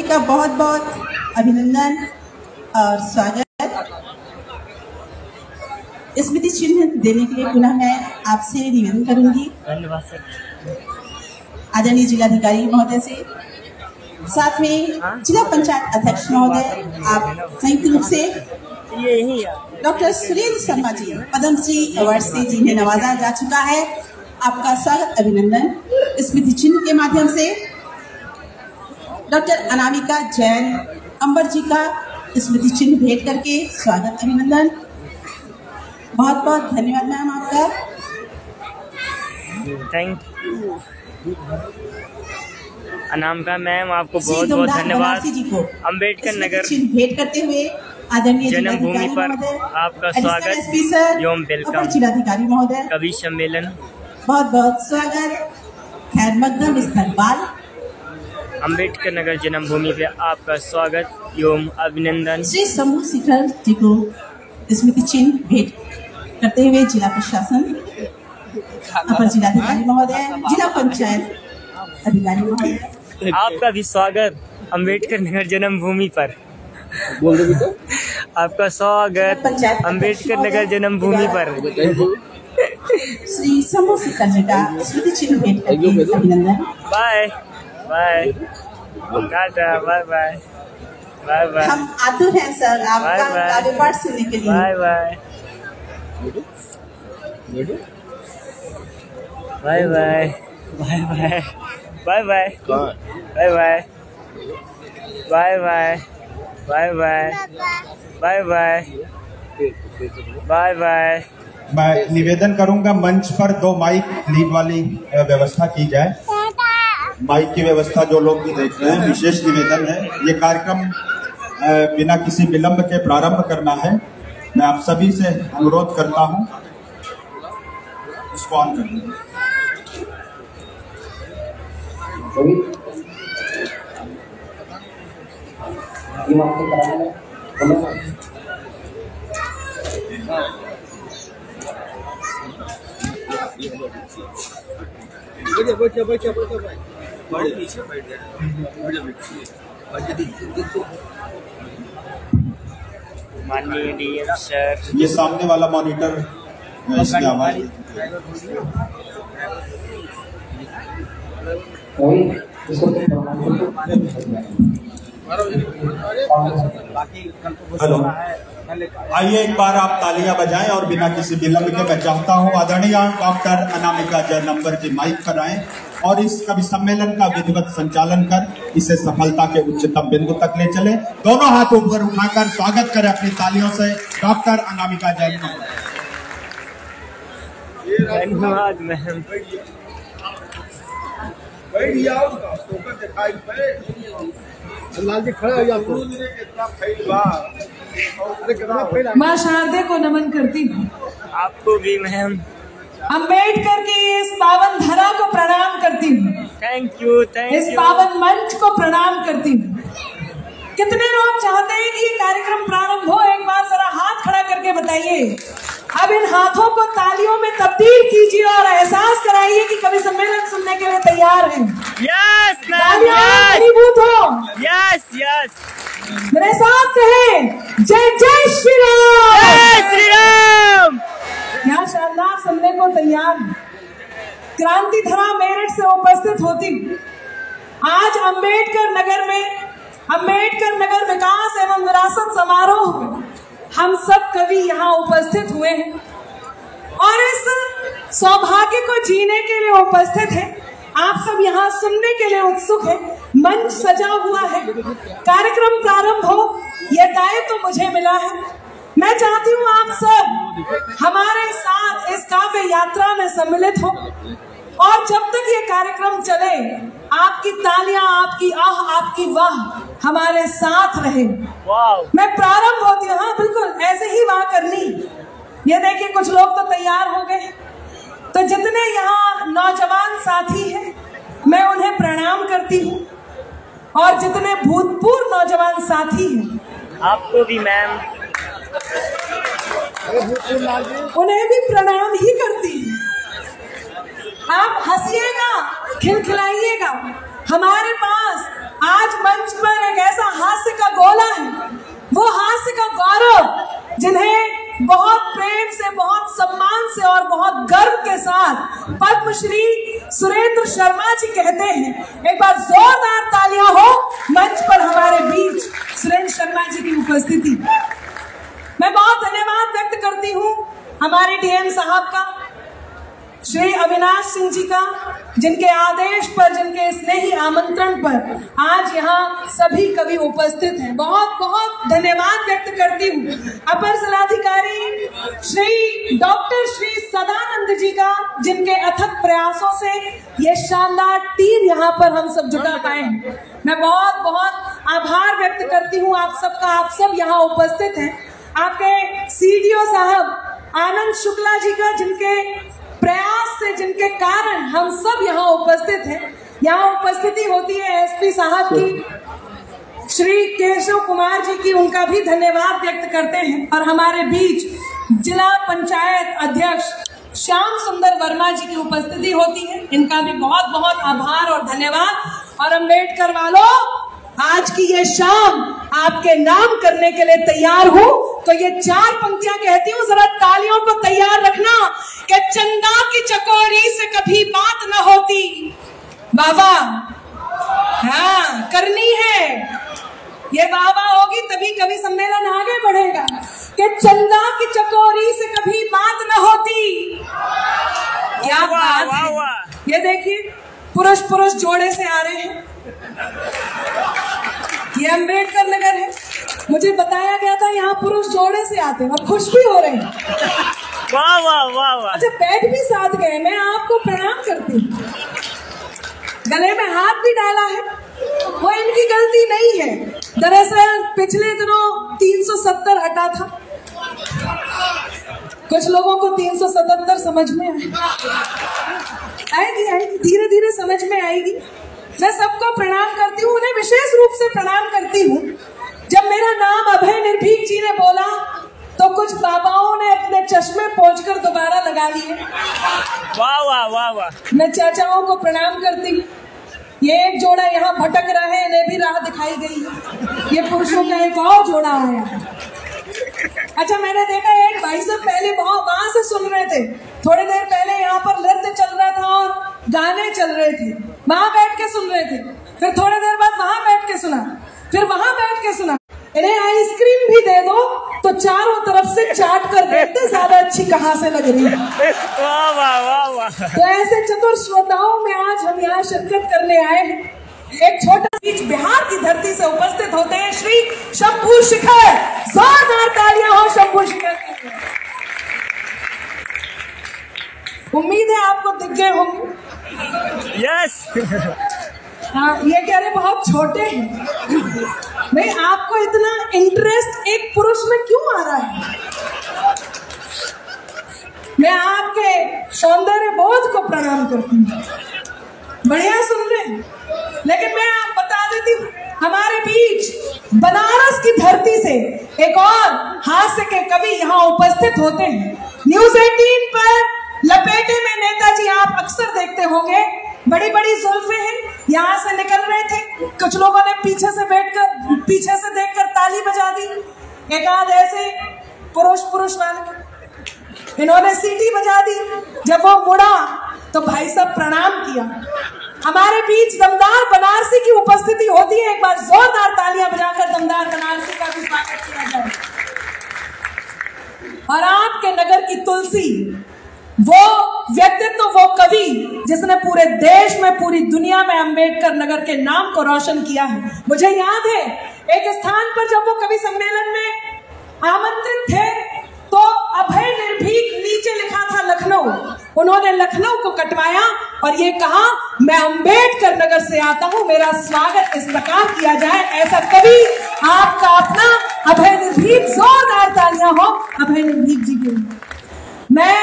का बहुत बहुत अभिनंदन और स्वागत। स्मृति चिन्ह देने के लिए पुनः मैं आपसे निवेदन करूंगी। धन्यवाद सर। आदरणीय जिलाधिकारी महोदय से, साथ में जिला पंचायत अध्यक्ष महोदय, आप संयुक्त रूप से डॉक्टर सुरेंद्र शर्मा जी पद्मश्री अवार्ड से जिन्हें नवाजा जा चुका है, आपका स्वागत अभिनंदन। स्मृति चिन्ह के माध्यम से डॉक्टर अनामिका जैन अंबर जी का स्मृति चिन्ह भेंट करके स्वागत अभिनंदन। बहुत बहुत धन्यवाद मैम आपका। थैंक यू अनामिका मैम, आपको बहुत बहुत धन्यवाद। अंबेडकर नगर भेंट करते हुए आदरणीय जन्मभूमि पर आपका स्वागत एवं वेलकम। जिलाधिकारी महोदय कवि सम्मेलन बहुत बहुत स्वागत। खैर मकदम इस्तकबाल। अंबेडकर नगर जन्मभूमि पे आपका स्वागत एवं अभिनंदन। श्री समूह शिखर जी को स्मृति चिन्ह भेंट करते हुए जिला प्रशासन, अपर जिलाधिकारी महोदय, जिला पंचायत अधिकारी महोदय, आपका भी स्वागत अंबेडकर नगर जन्मभूमि पर। आपका स्वागत अंबेडकर नगर जन्मभूमि पर। श्री समूह शिखर जी का स्मृति चिन्ह भेंट करके अभिनंदन। Bye bye tata, bye bye bye bye. हम आतुर हैं सर आपका कारोबार सुनने के लिए। Bye bye bye bye bye bye bye bye bye bye bye bye bye bye bye bye bye bye. मैं निवेदन करूंगा मंच पर 2 माइक लीड वाली व्यवस्था की जाए। माइक की व्यवस्था जो लोग भी देख रहे हैं, विशेष निवेदन है, ये कार्यक्रम बिना किसी विलंब के प्रारंभ करना है। मैं आप सभी से अनुरोध करता हूं, इसको ऑन कर दीजिए। माननीय डीएम सर, ये सामने वाला मॉनिटर इसकी आवाज हेलो। आइए एक बार आप तालियां बजाएं और बिना किसी विलंब के मैं चाहता हूं आदरणीय डॉक्टर अनामिका जैन अंबर जी माइक पर आएं और इस कवि सम्मेलन का विधिवत संचालन कर इसे सफलता के उच्चतम बिंदु तक ले चले। दोनों हाथ ऊपर उठाकर स्वागत करें अपनी तालियों से डॉक्टर अनामिका जैन। धन्यवाद मैम। माँ शारदे को नमन करती हूँ। आपको भी मैम। अंबेडकर की इस पावन धरा को प्रणाम करती हूँ। Thank you thank you. इस पावन मंच को प्रणाम करती हूँ। कितने लोग चाहते हैं कि ये कार्यक्रम प्रारंभ हो? एक बार जरा हाथ खड़ा करके बताइए। अब इन हाथों को तालियों में तब्दील कीजिए और एहसास कराइए कि कवि सम्मेलन सुनने के लिए तैयार हैं। यस मजबूत हो। Yes yes. मेरे साथ कहें जय जय श्री राम। जय श्री राम। क्या शानदार सुनने को तैयार। क्रांति धरा मेरठ से उपस्थित होती। आज अंबेडकर नगर में अंबेडकर नगर विकास एवं विरासत समारोह में हम सब कवि यहाँ उपस्थित हुए हैं और इस सौभाग्य को जीने के लिए उपस्थित हैं। आप सब यहाँ सुनने के लिए उत्सुक हैं। मंच सजा हुआ है, कार्यक्रम प्रारंभ हो, यह दायित्व तो मुझे मिला है। मैं चाहती हूँ आप सब हमारे साथ इस काव्य यात्रा में सम्मिलित हो और जब तक ये कार्यक्रम चले आपकी तालियां, आपकी आह, आपकी वाह हमारे साथ रहे। मैं प्रारंभ होती हूँ। हाँ बिल्कुल ऐसे ही वाह करनी। ये देखिए कुछ लोग तो तैयार हो गए। तो जितने यहाँ नौजवान साथी हैं मैं उन्हें प्रणाम करती हूँ और जितने भूतपूर्व नौजवान साथी हैं आपको भी मैम, उन्हें भी प्रणाम ही करती हूँ। आप हंसिएगा, खिलखिलाइएगा। हमारे पास आज मंच पर एक गोला है, वो हास्य का गौरव, जिन्हें बहुत प्रेम से, बहुत सम्मान से और बहुत गर्व के साथ पद्मश्री सुरेंद्र शर्मा जी कहते हैं। एक बार जोरदार तालियां हो मंच पर हमारे बीच सुरेंद्र शर्मा जी की उपस्थिति। मैं बहुत धन्यवाद व्यक्त करती हूँ हमारे डीएम साहब का, श्री अविनाश सिंह जी का, जिनके आदेश पर, जिनके स्नेही आमंत्रण पर आज यहाँ सभी कवि उपस्थित हैं। बहुत बहुत धन्यवाद व्यक्त करती हूँ अपर जिलाधिकारी श्री डॉक्टर श्री सदानंद जी का, जिनके अथक प्रयासों से ये शानदार टीम यहाँ पर हम सब जुटा पाए हैं। मैं बहुत बहुत आभार व्यक्त करती हूँ आप सबका, आप सब यहाँ उपस्थित हैं। आपके सीडीओ साहब आनंद शुक्ला जी का, जिनके प्रयास से, जिनके कारण हम सब यहाँ उपस्थित हैं। यहाँ उपस्थिति होती है एसपी साहब की, श्री केशव कुमार जी की, उनका भी धन्यवाद व्यक्त करते हैं। और हमारे बीच जिला पंचायत अध्यक्ष श्याम सुंदर वर्मा जी की उपस्थिति होती है, इनका भी बहुत बहुत आभार और धन्यवाद। और अम्बेडकर वालों, आज की ये शाम आपके नाम करने के लिए तैयार हूँ, तो ये 4 पंक्तियां कहती हूँ, जरा तालियों को तैयार रखना कि चंदा की चकोरी से कभी बात न होती बाबा, हाँ करनी है, ये बाबा होगी तभी कभी सम्मेलन आगे बढ़ेगा। कि चंदा की चकोरी से कभी बात न होती, क्या बात है। ये देखिए पुरुष पुरुष जोड़े से आ रहे हैं, ये अम्बेडकर नगर है। मुझे बताया गया था यहाँ पुरुष जोड़े से आते हैं और खुश भी हो रहे हैं। वाह वाह वाह वाह। अच्छा, बैग भी साथ गए, मैं आपको प्रणाम करती हूँ। गले में हाथ भी डाला है, वो इनकी गलती नहीं है। दरअसल पिछले दिनों 370 हटा था, कुछ लोगों को 377 समझ में आएगी, धीरे धीरे समझ में आएगी। मैं सबको प्रणाम करती हूँ, उन्हें विशेष रूप से प्रणाम करती हूँ। जब मेरा नाम अभय निर्भीक जी ने बोला तो कुछ बाबाओं ने अपने चश्मे पोंछकर दोबारा लगा लिए। वाह वाह वाह वाह। मैं चाचाओं को प्रणाम करती हूँ। ये एक जोड़ा यहाँ भटक रहा है, इन्हें भी राह दिखाई गई है। ये पुरुषों का एक और जोड़ा आया। अच्छा, मैंने देखा एक भाई साहब पहले वहां से सुन रहे थे, थोड़ी देर पहले यहाँ पर नृत्य चल रहा था और गाने चल रहे थे, वहां बैठ के सुन रहे थे। फिर थोड़ी देर बाद वहां बैठ के सुना, फिर वहां बैठ के सुना। इन्हें आइसक्रीम भी दे दो तो चारों तरफ से चाट कर देते, ज्यादा अच्छी कहाँ से लग रही है। वाह वाह वाह वाह। तो ऐसे चतुर श्रोताओं में आज हम यहाँ शिरकत करने आए हैं। एक छोटा बीच बिहार की धरती से उपस्थित होते हैं श्री शंभू शिखर। जोरदार तालियां हो शंभू शिखर के लिए। उम्मीद है आपको दिख गए होंगे। यस। हाँ, ये कह रहे बहुत छोटे हैं। भाई, आपको इतना इंटरेस्ट एक पुरुष में क्यों आ रहा है? मैं आपके सौंदर्य बोध को प्रणाम करती हूँ। बढ़िया सुन रहे हैं। लेकिन मैं आप बता देती हूँ, हमारे बीच बनारस की धरती से एक और हास्य के कवि यहाँ उपस्थित होते हैं। न्यूज़ 18 पर लपेटे में नेताजी आप अक्सर देखते होंगे। बड़ी बड़ी जुल्फे हैं, यहाँ से निकल रहे थे। कुछ लोगों ने पीछे से देखकर ताली बजा दी। एक आध ऐसे पुरुष वाले, इन्होंने सीटी बजा दी। जब वो मुड़ा तो भाई साहब प्रणाम किया। हमारे बीच दमदार बनारसी की उपस्थिति होती है। एक बार जोरदार तालियां बजाकर दमदार बनारसी का भी स्वागत किया जाए। और आपके नगर की तुलसी, वो व्यक्तित्व, वो कवि जिसने पूरे देश में, पूरी दुनिया में अम्बेडकर नगर के नाम को रोशन किया है। मुझे याद है एक स्थान पर जब वो कवि सम्मेलन में आमंत्रित थे तो अभय निर्भीक नीचे लिखा था लखनऊ। उन्होंने लखनऊ को कटवाया और ये कहा, मैं अम्बेडकर नगर से आता हूं, मेरा स्वागत इस प्रकार किया जाए। ऐसा कवि आपका अपना अभय निर्भीक। जोरदार तालियां हो अभय निर्भीक जी के लिए। मैं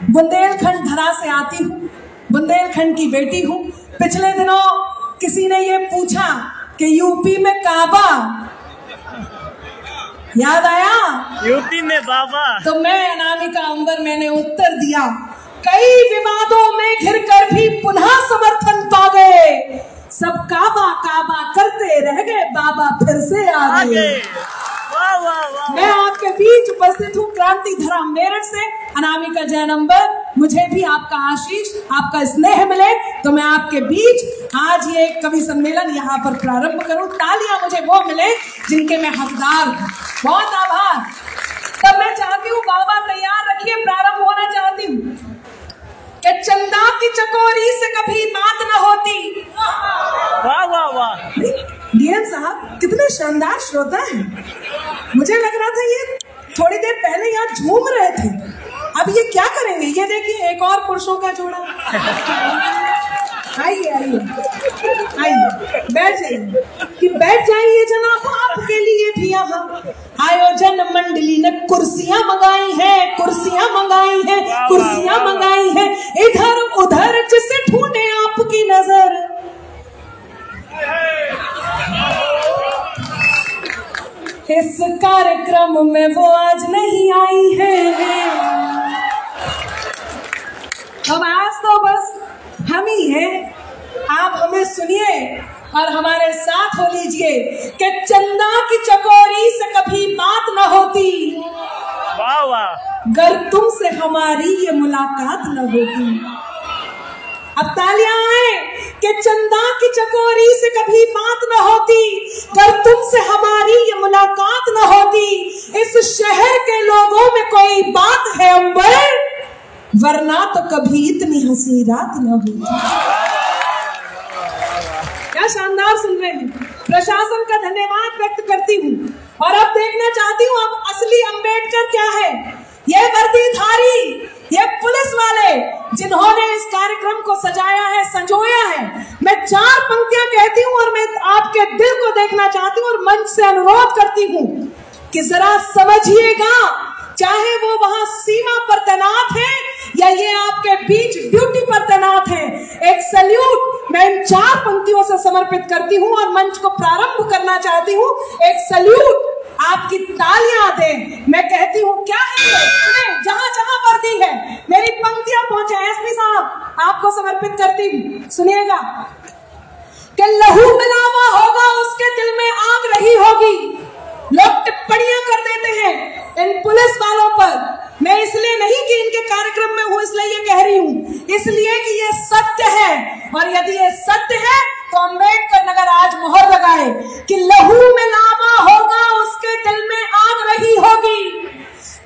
बुंदेलखंड धरा से आती हूँ, बुंदेलखंड की बेटी हूँ। पिछले दिनों किसी ने ये पूछा कि यूपी में काबा याद आया, यूपी में बाबा। तो मैं अनामिका अंबर मैंने उत्तर दिया, कई विवादों में घिरकर भी पुनः समर्थन पा गए, सब काबा काबा करते रह गए, बाबा फिर से आ गए। मैं आपके बीच उपस्थित हूँ क्रांति धरा मेरठ से, अनामिका जयनंबर। मुझे भी आपका आशीष, आपका स्नेह मिले तो मैं आपके बीच आज ये कवि सम्मेलन यहाँ पर प्रारंभ करूं। तालियां मुझे वो मिले जिनके मैं हकदार हूँ। बहुत आभार। तब मैं चाहती हूँ, बाबा तैयार रखिए, प्रारंभ होना चाहती हूँ कि चंदा की चकोरी से कभी बात न होती। वाह वाह वाह। डीएम साहब कितने शानदार श्रोता हैं। मुझे लग रहा था ये थोड़ी देर पहले यहाँ झूम रहे थे, अब ये क्या करेंगे? ये देखिए एक और पुरुषों का जोड़ा। आइए आइए आइए, बैठ जाइए कि बैठ जाइए जनाब, आपके लिए भी यहाँ आयोजन मंडली ने कुर्सियां मंगाई हैं, कुर्सियां मंगाई हैं, कुर्सियां मंगाई हैं, इधर उधर जिसे ढूंढे आपकी नजर। इस कार्यक्रम में वो आज नहीं आई है, अब आज तो बस हम ही हैं। आप हमें सुनिए और हमारे साथ हो लीजिए कि चंदा की चकोरी से कभी बात न होती। वाह वाह। गर तुमसे हमारी ये मुलाकात न होती। अब तालियां आए कि चंदा की चकोरी से कभी बात न होती, गर तुमसे हमारी ये मुलाकात न होती। इस शहर के लोगों में कोई बात है अंबर, वरना तो कभी इतनी हंसी रात न होती। क्या शानदार सुन रहे हैं। प्रशासन का धन्यवाद व्यक्त करती हूँ और अब देखना चाहती हूँ अब असली अंबेडकर क्या है। ये वर्दीधारी, ये पुलिस वाले जिन्होंने इस कार्यक्रम को सजाया है, संजोया है। मैं 4 पंक्तियां कहती हूँ और मैं आपके दिल को देखना चाहती हूँ और मंच से अनुरोध करती हूँ कि जरा समझिएगा, चाहे वो वहां सीमा पर तैनात है या ये आपके बीच ड्यूटी पर तैनात है। एक सैल्यूट मैं इन 4 पंक्तियों से समर्पित करती हूँ और मंच को प्रारंभ करना चाहती हूँ। एक सैल्यूट, आपकी तालियां दें। मैं कहती हूँ क्या है ये, जहां जहां वर्दी है मेरी पंक्तियां पहुंचे। एसपी साहब आपको समर्पित करती हूँ, सुनिएगा कि लहू मिलावा होगा उसके दिल में आग रही होगी। लोग टिप्पणियां कर देते हैं इन पुलिस वालों पर। मैं इसलिए नहीं कि इनके कार्यक्रम में हूं इसलिए ये कह रही हूं, इसलिए कि ये सत्य है। और यदि ये सत्य है तो अम्बेडकर नगर आज मोहर लगाए कि लहू में लावा होगा उसके दिल में आग रही होगी।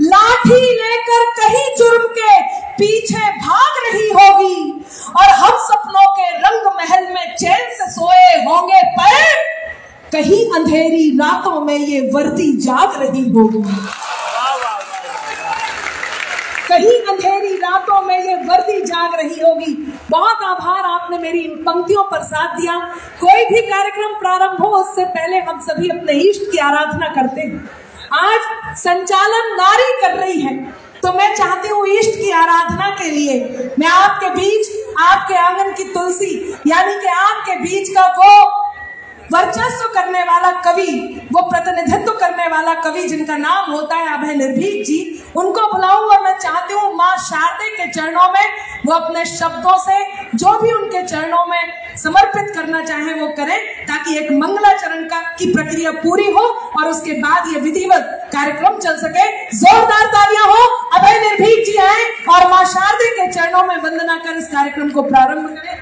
लाठी लेकर कहीं जुर्म के पीछे भाग रही होगी और हम सपनों के रंग महल में चैन से सोए होंगे, पर कहीं अंधेरी रातों में ये वर्दी जाग रही होगी। कहीं अंधेरी रातों में ये वर्दी जाग रही होगी। बहुत आभार, आपने मेरी इन पंक्तियों पर साथ दिया। कोई भी कार्यक्रम प्रारंभ हो उससे पहले हम सभी अपने इष्ट की आराधना करते हैं। आज संचालन नारी कर रही है तो मैं चाहती हूँ इष्ट की आराधना के लिए मैं आपके बीच, आपके आंगन की तुलसी यानी कि आपके बीच का वो वर्चस्व करने वाला कवि, वो प्रतिनिधित्व करने वाला कवि जिनका नाम होता है अभय निर्भीक जी, उनको बुलाऊं और मैं चाहती हूँ माँ शारदे के चरणों में वो अपने शब्दों से जो भी उनके चरणों में समर्पित करना चाहे वो करें, ताकि एक मंगलाचरण की प्रक्रिया पूरी हो और उसके बाद ये विधिवत कार्यक्रम चल सके। जोरदार तालियां हो, अभय निर्भीक जी आए और माँ शारदे के चरणों में वंदना कर इस कार्यक्रम को प्रारंभ करें।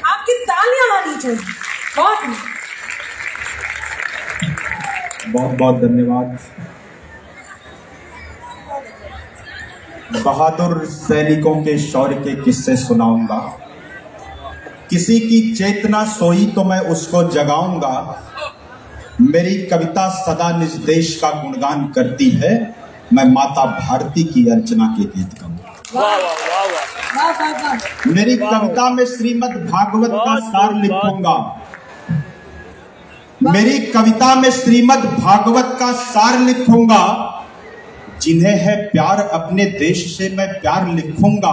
आपकी तालियां आनी चाहिए। बहुत बहुत धन्यवाद। बहादुर सैनिकों के शौर्य के किस्से सुनाऊंगा। किसी की चेतना सोई तो मैं उसको जगाऊंगा। मेरी कविता सदा निज देश का गुणगान करती है। मैं माता भारती की अर्चना के गीत गाऊंगा। मेरी कविता में श्रीमद् भागवत का सार लिखूंगा। मेरी कविता में श्रीमद् भागवत का सार लिखूंगा। जिन्हें है प्यार अपने देश से मैं प्यार लिखूंगा।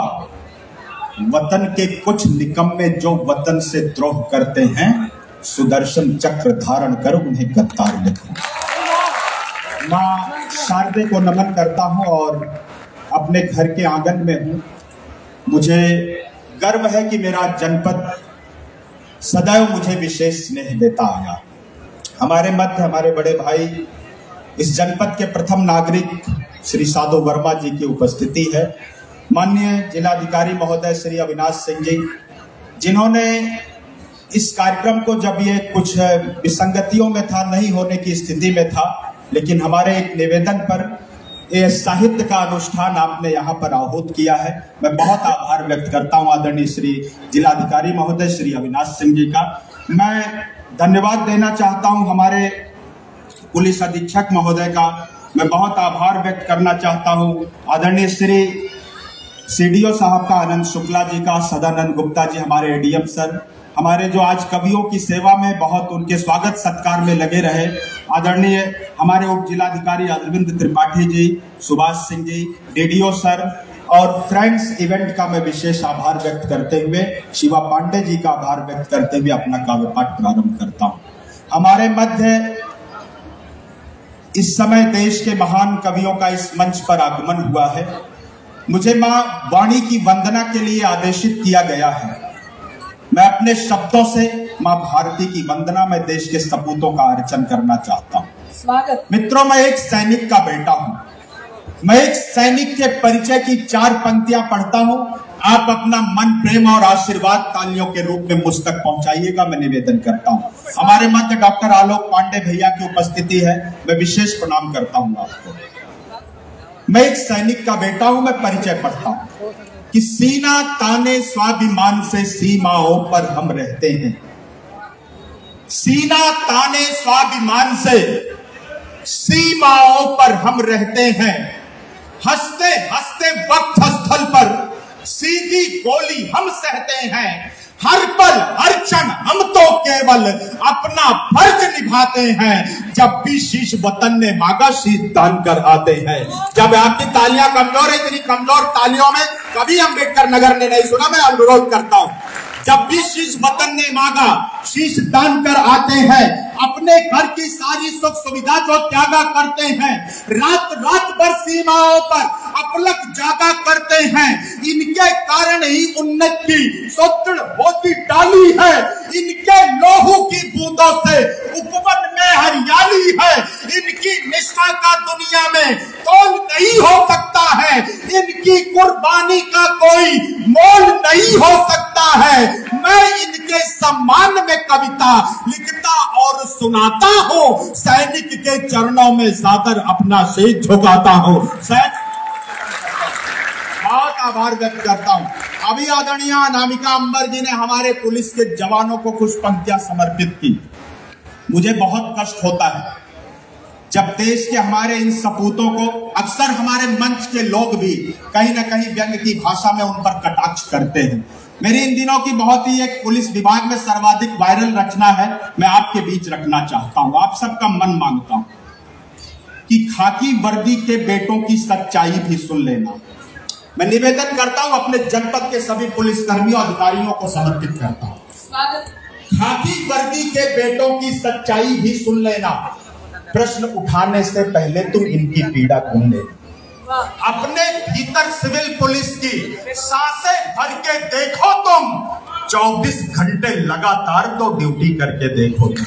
वतन के कुछ निकम्मे जो वतन से द्रोह करते हैं, सुदर्शन चक्र धारण कर उन्हें गद्दार लिखूंगा। मां शारदे को नमन करता हूं और अपने घर के आंगन में हूं। मुझे गर्व है कि मेरा जनपद सदैव मुझे विशेष स्नेह देता आया। हमारे मध्य हमारे बड़े भाई इस जनपद के प्रथम नागरिक श्री साधु वर्मा जी की उपस्थिति है। माननीय जिलाधिकारी महोदय श्री अविनाश सिंह जी, जिन्होंने इस कार्यक्रम को, जब ये कुछ विसंगतियों में था, नहीं होने की स्थिति में था, लेकिन हमारे एक निवेदन पर ये साहित्य का अनुष्ठान आपने यहाँ पर आहूत किया है। मैं बहुत आभार व्यक्त करता हूँ आदरणीय श्री जिलाधिकारी महोदय श्री अविनाश सिंह जी का। मैं धन्यवाद देना चाहता हूँ हमारे पुलिस अधीक्षक महोदय का। मैं बहुत आभार व्यक्त करना चाहता हूँ आदरणीय श्री सीडीओ साहब का, आनंद शुक्ला जी का, सदानंद गुप्ता जी हमारे एडीएम सर, हमारे जो आज कवियों की सेवा में बहुत उनके स्वागत सत्कार में लगे रहे आदरणीय हमारे उप जिलाधिकारी अरविंद त्रिपाठी जी, सुभाष सिंह जी, डीडीओ सर, और फ्रेंड्स इवेंट का मैं विशेष आभार व्यक्त करते हुए शिवा पांडे जी का आभार व्यक्त करते हुए अपना काव्य पाठ प्रारंभ करता हूँ। हमारे मध्य इस समय देश के महान कवियों का इस मंच पर आगमन हुआ है। मुझे मां वाणी की वंदना के लिए आदेशित किया गया है। मैं अपने शब्दों से मां भारती की वंदना में देश के सपूतों का अर्चन करना चाहता हूँ। स्वागत। मित्रों, मैं एक सैनिक का बेटा हूँ। मैं एक सैनिक के परिचय की 4 पंक्तियां पढ़ता हूँ। आप अपना मन, प्रेम और आशीर्वाद तालियों के रूप में मुझ तक पहुंचाइएगा, मैं निवेदन करता हूँ। हमारे मध्य डॉक्टर आलोक पांडे भैया की उपस्थिति है, मैं विशेष प्रणाम करता हूँ आपको। मैं एक सैनिक का बेटा हूं। मैं परिचय पढ़ता हूं कि सीना ताने स्वाभिमान से सीमाओं पर हम रहते हैं। सीना ताने स्वाभिमान से सीमाओं पर हम रहते हैं। हंसते हंसते वक्त स्थल पर सीधी गोली हम सहते हैं। हर पल हर क्षण हम तो केवल अपना फर्ज निभाते हैं। जब भी शीश वतन ने मांगा शीश दान कर आते हैं। जब आपकी तालियां कमजोर है, इतनी कमजोर तालियों में कभी अम्बेडकर नगर ने नहीं सुना। मैं अनुरोध करता हूं, जब भी शीश वतन ने मांगा शीश दान कर आते हैं। अपने घर की सारी सुख सुविधा जो त्यागा करते हैं, रात रात भर सीमाओं पर अपलक जागा करते हैं। इनके कारण ही उन्नति सुदृढ़ होती डाली है। इनके लोहू की बूंदों से उपवन में हरियाली है। इनकी निष्ठा का दुनिया में तोल नहीं हो सकता है। इनकी कुर्बानी का कोई मोल नहीं हो सकता है। मैं इनके सम्मान में कविता लिखता और सुनाता हूँ। सैनिक के चरणों में सादर अपना शीश झुकाता हूँ। बहुत आभार व्यक्त करता हूँ। अभी आदरणीय अनामिका अंबर जी ने हमारे पुलिस के जवानों को कुछ पंक्तियां समर्पित की। मुझे बहुत कष्ट होता है जब देश के हमारे इन सपूतों को, अक्सर हमारे मंच के लोग भी कहीं न कहीं व्यंग की भाषा में उन पर कटाक्ष करते हैं। मेरी इन दिनों की बहुत ही एक पुलिस विभाग में सर्वाधिक वायरल रचना है, मैं आपके बीच रखना चाहता हूं। आप सबका मन मांगता हूं कि खाकी वर्दी के बेटों की सच्चाई भी सुन लेना। मैं निवेदन करता हूं, अपने जनपद के सभी पुलिस कर्मियों अधिकारियों को समर्पित करता हूं। खाकी वर्दी के बेटों की सच्चाई भी सुन लेना। प्रश्न उठाने से पहले तुम इनकी पीड़ा सुन लेना। अपने भीतर सिविल पुलिस की सांसें भर के देखो तुम। 24 घंटे लगातार तो ड्यूटी करके देखो तुम।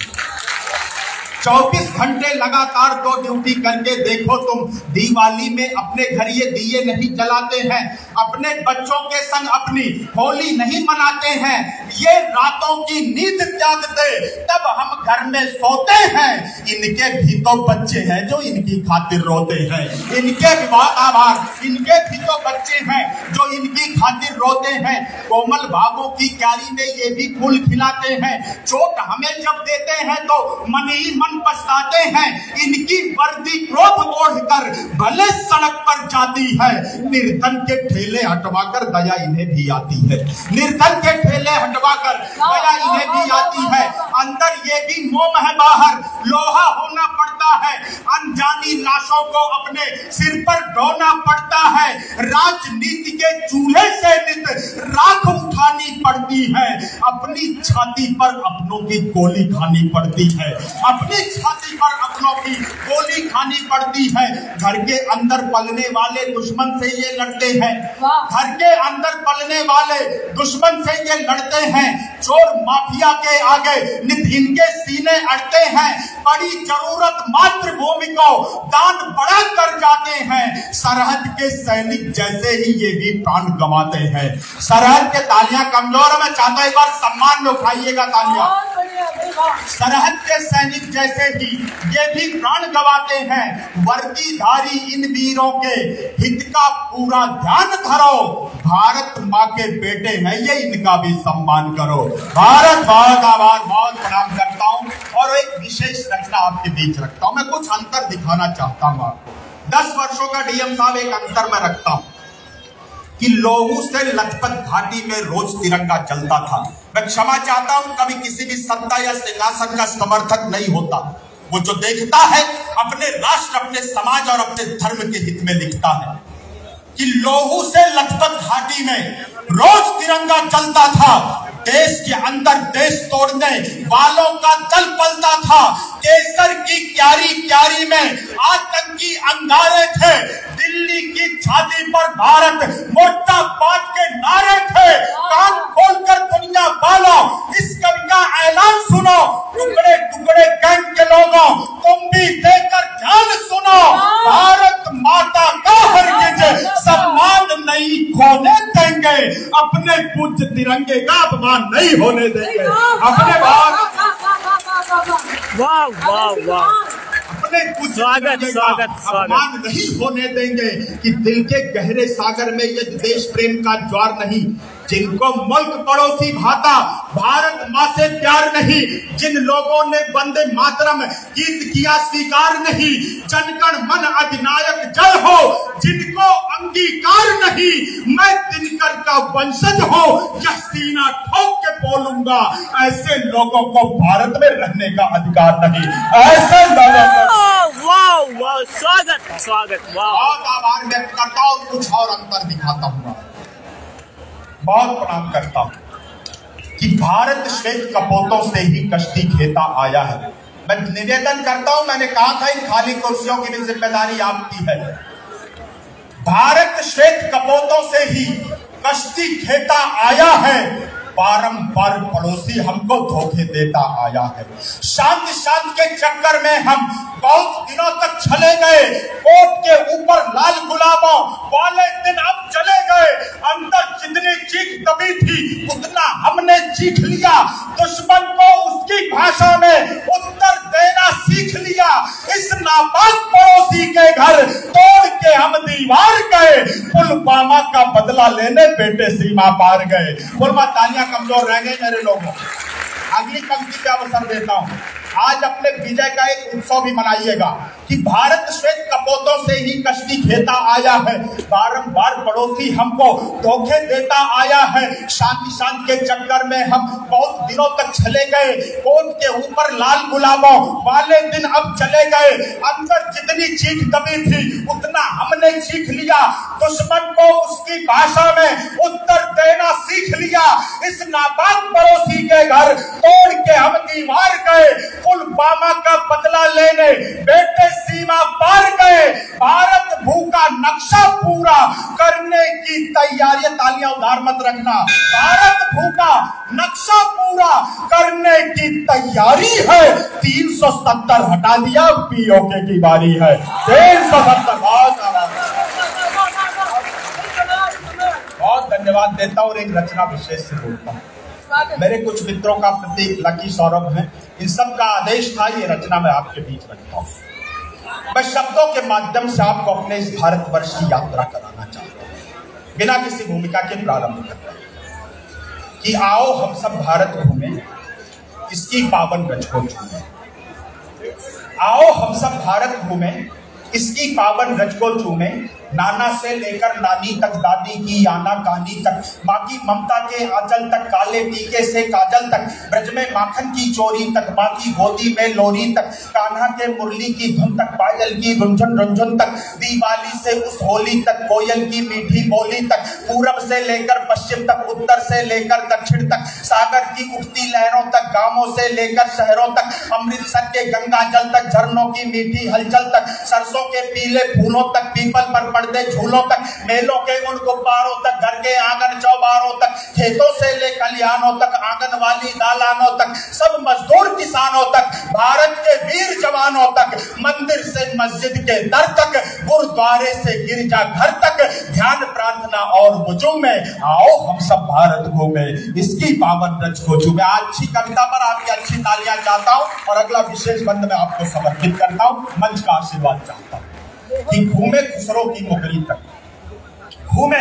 24 घंटे लगातार तो ड्यूटी करके देखो तुम। दिवाली में अपने घर ये दिए नहीं जलाते हैं। अपने बच्चों के संग अपनी होली नहीं मनाते हैं। ये रातों की नींद त्यागते तब हम घर में सोते हैं। इनके भी तो बच्चे हैं जो इनकी खातिर रोते हैं। इनके भी बहुत आभार। इनके भी तो बच्चे हैं जो इनकी खातिर रोते हैं। कोमल भावों की क्यारी में ये भी फूल खिलाते हैं। चोट हमें जब देते हैं तो मन ही मन पछताते हैं। इनकी वर्दी क्रोध ओढ़कर भले सड़क पर जाती है। निर्धन के ठेले हटवाकर दया इन्हें भी आती है। निर्धन के ठेले हटवाकर दया इन्हें भी आती है। अंदर ये भी मोम है, बाहर लोहा होना पड़ता है। अनजानी लाशों को अपने सिर पर ढोना पड़ता है। राजनीति के चूल्हे से नित राख खानी पड़ती है, अपनी छाती पर अपनों की गोली खानी पड़ती है, अपनी छाती पर अपनों की गोली खानी पड़ती है। घर के अंदर पलने वाले दुश्मन से ये लड़ते हैं, घर के अंदर पलने वाले दुश्मन से ये लड़ते हैं। चोर माफिया के आगे नित इनके सीने अड़ते हैं। बड़ी जरूरत मातृभूमि को दान बड़ा कर जाते हैं। सरहद के सैनिक जैसे ही ये भी प्राण गंवाते हैं। सरहद के तालियां कमजोर है, मैं चाहता हूं एक बार सम्मान में उठाइएगा तालियां। सरहद के सैनिक जैसे ही ये भी प्राण गंवाते हैं। वर्दीधारी इन वीरों के हित का पूरा ध्यान धरो। भारत माँ के बेटे हैं ये, इनका भी सम्मान करो। भारत बहुत आभार, बहुत प्रणाम करता हूँ और एक विशेष रचना आपके बीच रखता हूँ। मैं कुछ अंतर दिखाना चाहता हूँ आपको। 10 वर्षों का डीएम साहब एक अंतर मैं रखता हूँ कि लोगों से लखपत घाटी में रोज तिरंगा जलता था। मैं क्षमा चाहता हूं, कभी किसी भी सत्ता या सिंहासन का समर्थक नहीं होता। वो जो देखता है अपने राष्ट्र, अपने समाज और अपने धर्म के हित में लिखता है कि लोगों से लखपत घाटी में रोज तिरंगा जलता था। देश के अंदर देश तोड़ने वालों का दल पलता था। केसर की क्यारी क्यारी में आतंकी अंगारे थे। दिल्ली की छाती पर भारत मोर्चा बांध के नारे थे। कान खोलकर दुनिया वालों इस कवि का ऐलान सुनो। टुकड़े टुकड़े गैंग के लोगों तुम भी देकर ध्यान सुनो। भारत माता का हरगिज सम्मान नहीं खोने देंगे। अपने पूज्य तिरंगे का अपमान नहीं होने देंगे। अपने वाह वाह वाह, अपने स्वागत स्वागत अपमान नहीं होने देंगे कि दिल के गहरे सागर में ये देश प्रेम का ज्वार नहीं। जिनको मुल्क पड़ोसी भाता, भारत माँ से प्यार नहीं। जिन लोगों ने वंदे मातरम गीत किया स्वीकार नहीं। जनगण मन अधिनायक जय हो जिनको अंगीकार नहीं। मैं दिनकर का वंशज हूँ, यह सीना ठोक के बोलूंगा। ऐसे लोगों को भारत में रहने का अधिकार नहीं। ऐसे लोगों को वाह वाह, स्वागत स्वागत, वाह। बहुत आभार व्यक्त करता हूँ, कुछ और अंतर दिखाता हूँ। बहुत प्रणाम करता हूं कि भारत श्वेत कपोतों से ही कश्ती खेता आया है। मैं निवेदन करता हूं, मैंने कहा था इन खाली कुर्सियों की भी जिम्मेदारी आपकी है। भारत श्वेत कपोतों से ही कश्ती खेता आया है। बारंबार पड़ोसी हमको धोखे देता आया है। शांति शांति के चक्कर में हम बहुत दिनों तक चले गए। कोट के ऊपर लाल गुलाबों वाले दिन अब चले गए। अंदर जितनी चीख दबी थी उतना हमने चीख लिया। दुश्मन को उसकी भाषा में उत्तर देना सीख लिया। इस नापाक पड़ोसी के घर तोड़ के हम दीवार गए। पुलवामा का बदला लेने बेटे सीमा पार गए। पुलवामा तालियां कमजोर रह गए मेरे लोगों। अगली पंक्ति पे अवसर देता हूं। आज अपने विजय का एक उत्सव भी मनाइएगा कि भारत श्वेत कपोतों से ही कश्ती खेता आया है। बारंबार पड़ोसी हमको धोखे देता आया है। शांति शांति के चक्कर में हम बहुत दिनों तक चले गए। कोट के ऊपर लाल गुलाबों वाले दिन अब चले गए। अंदर जितनी चीख दबी थी उतना हमने चीख लिया। दुश्मन को उसकी भाषा में उत्तर देना सीख लिया। इस नापाक पड़ोसी के घर तोड़ के हम दीवार गए। पुलवामा का बदला लेने बेटे सीमा पार गए। भारत भूखा नक्शा पूरा करने की तैयारी, तालियां उधार मत रखना। भारत भूखा नक्शा पूरा करने की तैयारी है। 370 हटा दिया, पीओके की बारी है। 370 बहुत धन्यवाद देता हूँ और एक रचना विशेष से बोलता हूँ। मेरे कुछ मित्रों का प्रतीक लकी सौरभ है, इन सब का आदेश था ये रचना मैं आपके बीच रखता हूँ। मैं शब्दों के माध्यम से आपको अपने इस भारतवर्ष की यात्रा कराना चाहता हूँ, बिना किसी भूमिका के प्रारंभ करते हैं कि आओ हम सब भारत घूमें, इसकी पावन रज को चूमें। आओ हम सब भारत घूमें, इसकी पावन रज को चूमें। नाना से लेकर नानी तक, दादी की आना कहानी तक, माँ की ममता के आंचल तक, काले टीके से काजल तक, ब्रज में माखन की चोरी तक, माँ की गोदी में लोरी तक, कान्हा के मुरली की धुन तक, पायल की रुंझुन रुंझुन तक, दिवाली से उस होली तक, कोयल की मीठी बोली तक, पूरब से लेकर पश्चिम तक, उत्तर से लेकर दक्षिण तक, सागर की उठती लहरों तक, गांवों से लेकर शहरों तक, अमृतसर के गंगा जल तक, झरनों की मीठी हलचल तक, सरसों के पीले फूलों तक, पीपल पर पड़ते झूलों तक, मेलों के उन गुब्बारों तक, घर के आंगन चौबारों तक, खेतों से ले खलिहानों तक, आंगन वाली दालानों तक, सब मजदूर किसानों तक, भारत के वीर जवानों तक, मंदिर से मस्जिद के दर तक, गुरुद्वारे से गिरजा घर तक, ध्यान प्रार्थना और वुजू में आओ हम सब भारत घूमे, इसकी पावन रज को चूमे। अच्छी कविता पर आपकी अच्छी तालियां चाहता हूं और अगला विशेष बंद में आपको समर्पित करता हूं, मंच का आशीर्वाद चाहता हूं कि घूमे खुसरो की मुगरी तक, घूमे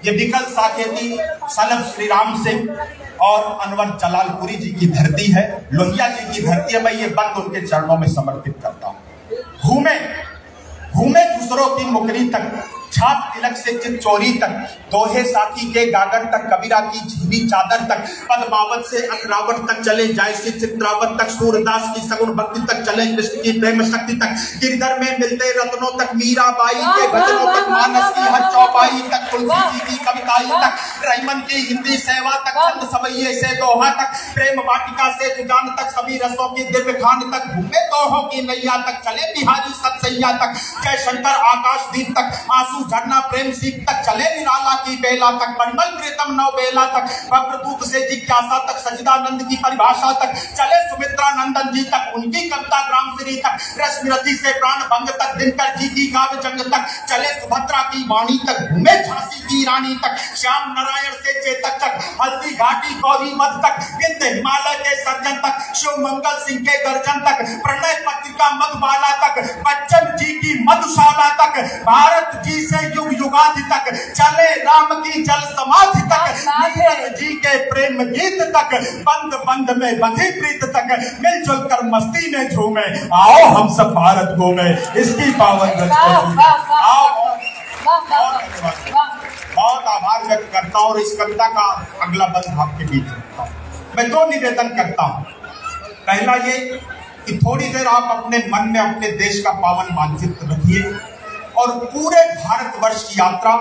ये विकल साकेती सलब श्री राम सिंह और अनवर जलालपुरी जी की धरती है, लोहिया जी की धरती है। मैं ये बंद उनके चरणों में समर्पित करता हूं। घूमे घूमे खुसरो की मुगरी तक, छाप तिलक से चितचोरी तक, दोहे साकी के गागर तक, कबीरा की झीनी चादर तक, पद्मावत से अखरावट तक चले, जायसी चित्रावत तक, सूरदास की सगुण भक्ति तक चले, कृष्ण की प्रेम शक्ति तक, गिरधर में मिलते रत्नों तक, मीराबाई के भजनों तक, मानस की हर चौपाई तक, तुलसी जी की कविताई तक, रैमन की हिंदी सेवा तक, छंद सवैये से दोहा तक, प्रेम वाटिका से जुगान तक, सभी रसों की दिव्य खान तक, घूमे दोहों की नैया तक, चले बिहारी सतसैया तक, जय शंकर आकाशदीप तक, आंसू झरना प्रेम सीप तक, चले निराला की बेला तक, परिमल प्रीतम नौ बेला तक, वक्रतूत से जिज्ञासा तक, सचिदानंद की परिभाषा तक, चले सुमित्रा नंदन जी तक, उनकी कविता ग्राम श्री तक, रश्मिरथी से प्राण भंग तक, दिनकर जी की काव्य जंग तक, चले सुभद्रा की वाणी तक, घूमे झांसी की रानी तक, श्याम नारायण से चेतक तक, हल्दी घाटी गौरी मठ तक, विंध्य हिमालय के सर्जन तक, शिव मंगल सिंह के गर्जन तक, प्रणय पत्रिका मधुबाला तक, बच्चन जी की मधुशाला तक, भारत जी से युग युगादि तक, चले राम की जल समाधि तक, नीरज जी के प्रेम गीत तक, बंद बंद में बंधी प्रीत तक, मिलजुल कर मस्ती में झूमे, आओ हम सब भारत घूमे, इसकी पावन रज को चूमे। आओ बहुत आभार व्यक्त करता हूँ और इस कविता का अगला बंद आपके बीच रखता हूँ। मैं दो निवेदन करता हूँ। पहला ये कि थोड़ी देर आप अपने मन में अपने देश का पावन मानचित्र रखिए और पूरे भारतवर्ष की यात्रा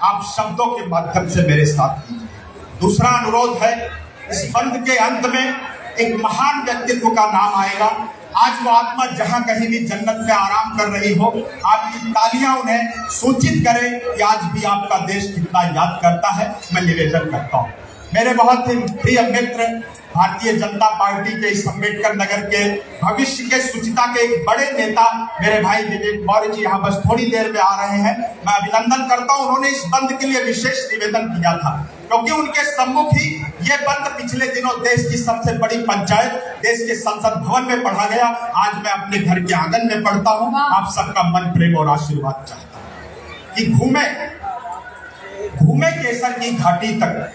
आप शब्दों के माध्यम से मेरे साथ कीजिए। दूसरा अनुरोध है, इस बंद के अंत में एक महान व्यक्तित्व का नाम आएगा। आज वो आत्मा जहां कहीं भी जन्नत में आराम कर रही हो, आपकी तालियां उन्हें सूचित करें कि आज भी आपका देश कितना याद करता है। मैं निवेदन करता हूं। मेरे बहुत ही प्रिय मित्र भारतीय जनता पार्टी के इस अम्बेडकर नगर के भविष्य के सुचिता के एक बड़े नेता मेरे भाई विवेक मौर्य जी यहाँ बस थोड़ी देर में आ रहे हैं। मैं अभिनंदन करता हूँ। उन्होंने इस बंद के लिए विशेष निवेदन किया था क्योंकि उनके सम्मुख ही ये बंद पिछले दिनों देश की सबसे बड़ी पंचायत देश के संसद भवन में पढ़ा गया। आज मैं अपने घर के आंगन में पढ़ता हूँ। आप सबका मन प्रेम और आशीर्वाद चाहता हूँ कि घूमे केसर की घाटी तक,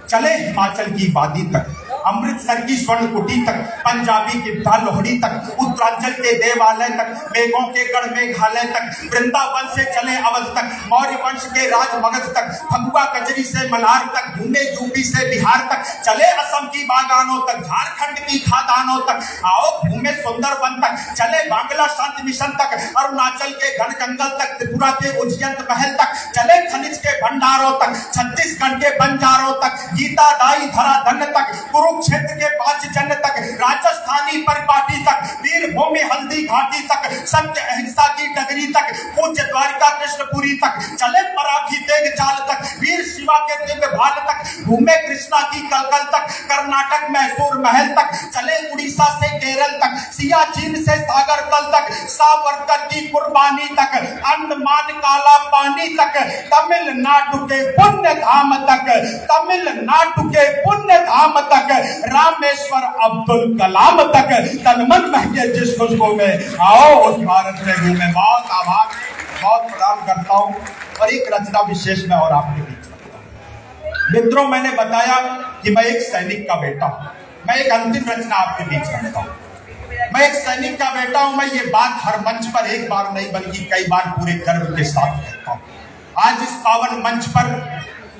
चले हिमाचल की वादी तक, अमृतसर की स्वर्ण कुटी तक, पंजाबी की लोहड़ी तक, उत्तरांचल के देवालय तक, मेघों के गढ़ मेघालय तक, वृंदावन से चले अवध तक, मौर्य वंश के राज मगध तक, फगुआ कजरी से मल्हार तक, घूमे यूपी से बिहार तक, चले असम की बागानों तक, झारखंड की खादानों तक, आओ घूमे सुंदरवन तक, चले बांग्ला शांति मिशन तक, अरुणाचल के घन जंगल तक, त्रिपुरा के उज्जैन महल तक, चले खनिज के भंडारों तक, छत्तीसगढ़ के बंजारों तक, गीता दाई धरा धन तक, कुरुक्षेत्र के 5 जन तक, राजस्थानी परिपाटी तक, वीर भूमि हल्दी घाटी तक, सत्य अहिंसा की डगरी तक, पूज्य द्वारिका कृष्णपुरी तक, चले मराठी तेग चाल तक, वीर शिवा के दिव्य भाल तक, घूमे कृष्णा की कलकल तक, कर्नाटक मैसूर महल तक, चले उड़ीसा से केरल तक, सियाचिन से सागर तल तक, सावरकर की कुर्बानी तक, अंडमान काला पानी तक, तमिलनाडु के पुण्य धाम तक, तमिलनाडु के पुण्य धाम तक, रामेश्वर अब्दुल कलाम तक, तन मन महके जिस खुशबू में, आओ उस भारत में घूमे। बहुत आभार, बहुत प्रणाम करता हूँ। और एक रचना विशेष में और आपके बीच रखता हूँ। मित्रों, मैंने बताया कि मैं एक सैनिक का बेटा हूँ। मैं एक अंतिम रचना आपके बीच रखता हूँ। मैं एक सैनिक का बेटा हूँ। मैं ये बात हर मंच पर एक बार नहीं बल्कि कई बार पूरे गर्व के साथ कहता हूँ। आज इस पावन मंच पर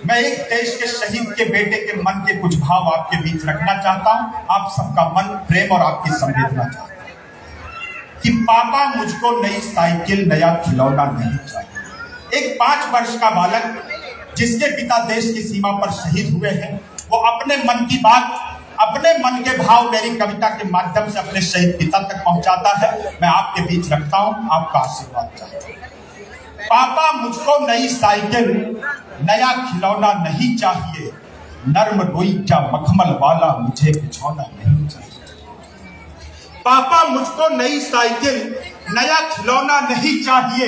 मैं एक देश के शहीद के बेटे के मन के कुछ भाव आपके बीच रखना चाहता हूं। आप सबका मन, प्रेम और आपकी संवेदना चाहता हूं कि पापा मुझको नई साइकिल, नया खिलौना नहीं चाहिए। एक 5 वर्ष का बालक जिसके पिता देश की सीमा पर शहीद हुए हैं, वो अपने मन की बात, अपने मन के भाव मेरी कविता के माध्यम से अपने शहीद पिता तक पहुंचाता है। मैं आपके बीच रखता हूं, आपका आशीर्वाद चाहता हूं। पापा मुझको नई साइकिल, नया खिलौना नहीं चाहिए, नर्म रोईचा मखमल वाला मुझे बिछौना नहीं चाहिए। पापा मुझको नई साइकिल, नया खिलौना नहीं चाहिए,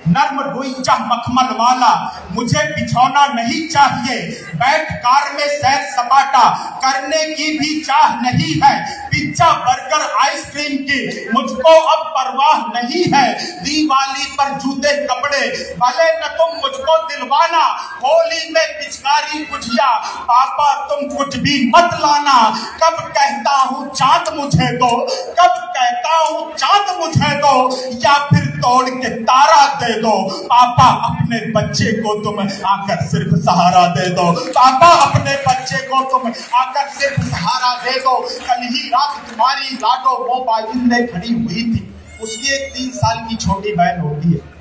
नर्म रोईचा मखमल वाला मुझे बिछौना नहीं चाहिए। बैठ कार में सैर सपाटा करने की भी चाह नहीं है, पिज्जा बर्गर आइसक्रीम की मुझको अब परवाह नहीं है। दिवाली पर जूते कपड़े भले न तुम मुझको दिलवाना, होली में पिचकारी गुजिया पापा तुम कुछ भी मत लाना। कब कहता हूँ चांद मुझे दो, कब कहता हूँ चांद मुझे दो, या फिर तोड़ के तारा दे दो। पापा अपने बच्चे को तुम आकर सिर्फ सहारा दे दो। पापा अपने बच्चे को तुम आकर सिर्फ सहारा दे दो। कल ही रात तुम्हारी लाडो मोबाइल में खड़ी हुई थी, उसकी एक 3 साल की छोटी बहन होती है।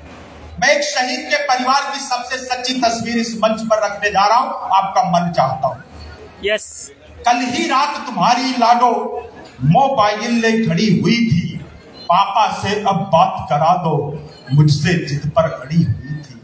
मैं एक शहीद के परिवार की सबसे सच्ची तस्वीर इस मंच पर रखने जा रहा हूं, आपका मन चाहता हूं। यस। कल ही रात तुम्हारी लाडो मोबाइल में खड़ी हुई थी, पापा से अब बात करा दो, मुझसे जिद पर अड़ी हुई थी।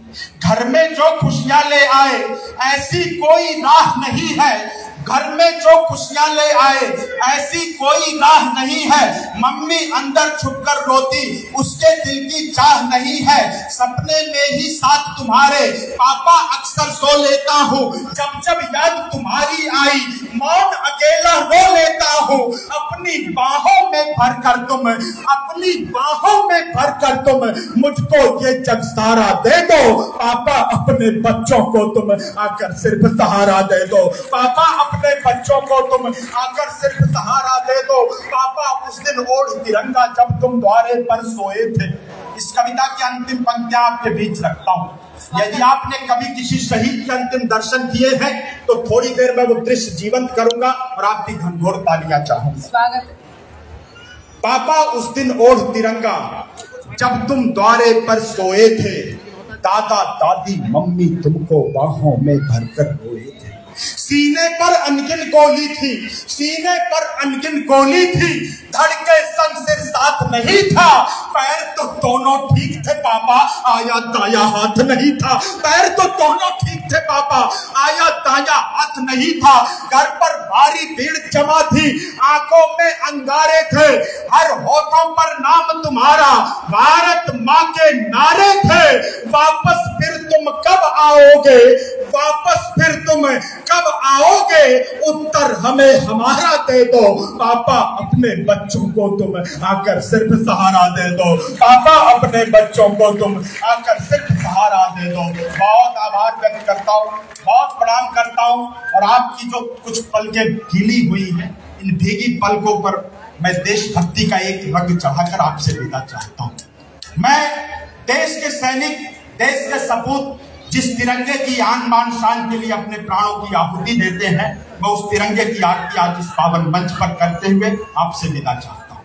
घर में जो खुशियां ले आए ऐसी कोई राह नहीं है, घर में जो खुशियां ले आए ऐसी कोई राह नहीं है। मम्मी अंदर छुपकर रोती उसके दिल की चाह नहीं है। सपने में ही साथ तुम्हारे पापा अक्सर सो लेता हूँ, जब जब याद तुम्हारी आई मौन अकेला रो लेता हूँ। अपनी बाहों में भरकर तुम, अपनी बाहों में भरकर तुम मुझको ये जग सारा दे दो। पापा अपने बच्चों को तुम आकर सिर्फ सहारा दे दो। पापा अपने बच्चों को तुम आकर सिर्फ सहारा दे दो। पापा उस दिन ओढ़ तिरंगा जब तुम द्वारे पर सोए थे। इस कविता की अंतिम पंक्तियां आपके बीच रखता हूं। यदि आपने कभी किसी शहीद के अंतिम दर्शन किए हैं तो थोड़ी देर में वो दृश्य जीवंत करूंगा और आपकी घनघोर तालियां चाहूंगा। स्वागत। पापा उस दिन ओढ़ तिरंगा जब तुम द्वारे पर सोए थे, दादा दादी मम्मी तुमको बाहों में भरकर रोए थे। सीने पर अनगिन गोली थी, सीने पर अनगिन गोली थी, धड़के संग सिर साथ नहीं था। पैर तो दोनों ठीक थे पापा, आया दाया हाथ नहीं था। पैर तो दोनों ठीक थे पापा, आया दाया हाथ नहीं था। घर पर भारी भीड़ जमा थी, आंखों में अंगारे थे, हर होठों पर नाम तुम्हारा, भारत माँ के नारे थे। वापस फिर तुम कब आओगे, वापस फिर तुम कब आओगे, उत्तर हमें हमारा दे दो। पापा अपने बच्चों को तुम आकर सिर्फ सहारा दे दो। पापा अपने बच्चों को तुम आकर सिर्फ सहारा दे दो। बहुत आभार व्यक्त करता हूँ, बहुत प्रणाम करता हूँ। और आपकी जो कुछ पलकें गीली हुई हैं, इन भीगी पलकों पर मैं देशभक्ति का एक रंग चढ़ाकर आपसे विदा चाहता हूँ। मैं देश के सैनिक, देश के सपूत जिस तिरंगे की आन बान शान के लिए अपने प्राणों की आहुति देते हैं, मैं उस तिरंगे की आरती आज इस पावन मंच पर करते हुए आपसे विदा चाहता हूं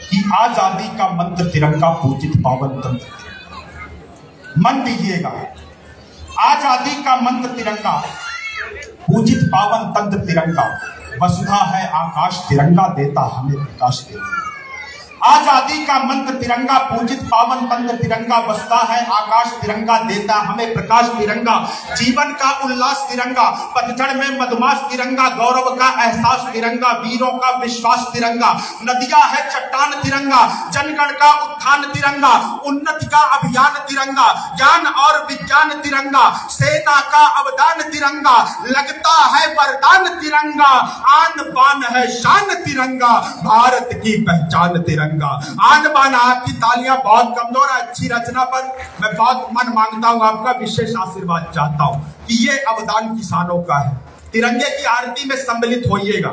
कि आजादी का मंत्र तिरंगा, पूजित पावन तंत्र तिरंगा। मन दीजिएगा, आजादी का मंत्र तिरंगा, पूजित पावन तंत्र तिरंगा, वसुधा है आकाश तिरंगा, देता हमें प्रकाश तिरंगा। आजादी का मंत्र तिरंगा, पूजित पावन तंत्र तिरंगा, बसता है आकाश तिरंगा, देता हमें प्रकाश तिरंगा। जीवन का उल्लास तिरंगा, पतझड़ में मधुमास तिरंगा, गौरव का एहसास तिरंगा, वीरों का विश्वास तिरंगा। नदियां है चट्टान तिरंगा, जनगण का उत्थान तिरंगा, उन्नति का अभियान तिरंगा, ज्ञान और विज्ञान तिरंगा, सेना का अवदान तिरंगा, लगता है वरदान तिरंगा, आन बान है शान तिरंगा, भारत की पहचान तिरंगा। आन बान। आपकी तालियां बहुत कमजोर है, अच्छी रचना पर मैं बहुत मन मांगता हूं, आपका विशेष आशीर्वाद चाहता हूं कि ये अवदान किसानों का है। तिरंगे की आरती में सम्मिलित होइएगा।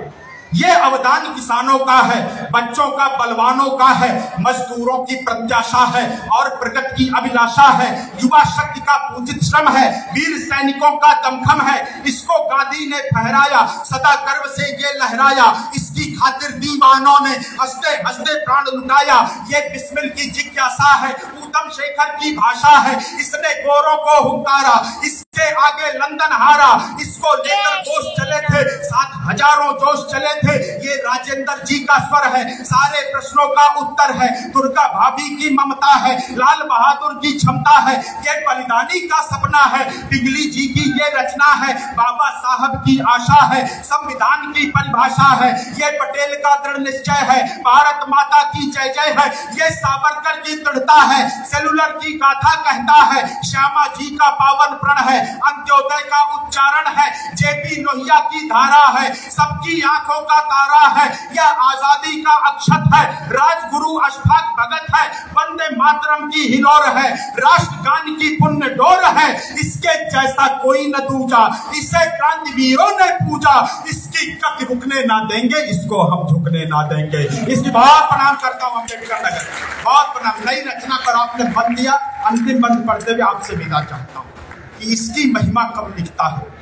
ये अवदान किसानों का है, बच्चों का, बलवानों का है, मजदूरों की प्रत्याशा है और प्रगति की अभिलाषा है, युवा शक्ति का पूजित श्रम है, वीर सैनिकों का दमखम है। इसको गांधी ने फहराया, सदा गर्व से ये लहराया, इसकी खातिर दीवानों ने हंसते हंसते प्राण लुटाया। ये बिस्मिल की जिज्ञासा है, उत्तम शेखर की भाषा है, इसने गोरों को हुंकारा, इसके आगे लंदन हारा। इसको लेकर जोश चले थे, 7,000 जोश चले थे। ये राजेंद्र जी का स्वर है, सारे प्रश्नों का उत्तर है, दुर्गा भाभी की ममता है, लाल बहादुर की क्षमता है, ये बलिदानी का सपना है, पिंगली जी की ये रचना है, बाबा साहब की आशा है, संविधान की परिभाषा है, ये पटेल का दृढ़ निश्चय है, भारत माता की जय जय है, ये सावरकर की दृढ़ता है, सेलुलर की गाथा कहता है, श्यामा जी का पावन प्रण है, अंत्योदय का उच्चारण है, जेपी लोहिया की धारा है, सबकी आंखों का तारा है, यह आजादी का अक्षत है, राजगुरु अशफाक भगत है, वंदे मातरम की हिलोर है, राष्ट्रगान की पुण्य डोर है, इसके जैसा कोई न दूजा, इसे क्रांतिवीरों ने पूजा, इसकी गति रुकने ना देंगे, इसको हम झुकने ना देंगे। इसकी बहुत प्रणाम करता हूँ अम्बेडकर नगर, बहुत प्रणाम। नई रचना पर आपने बंद दिया, अंतिम बंद पढ़ते हुए आपसे विदा चाहता हूँ कि इसकी महिमा कब लिखता है,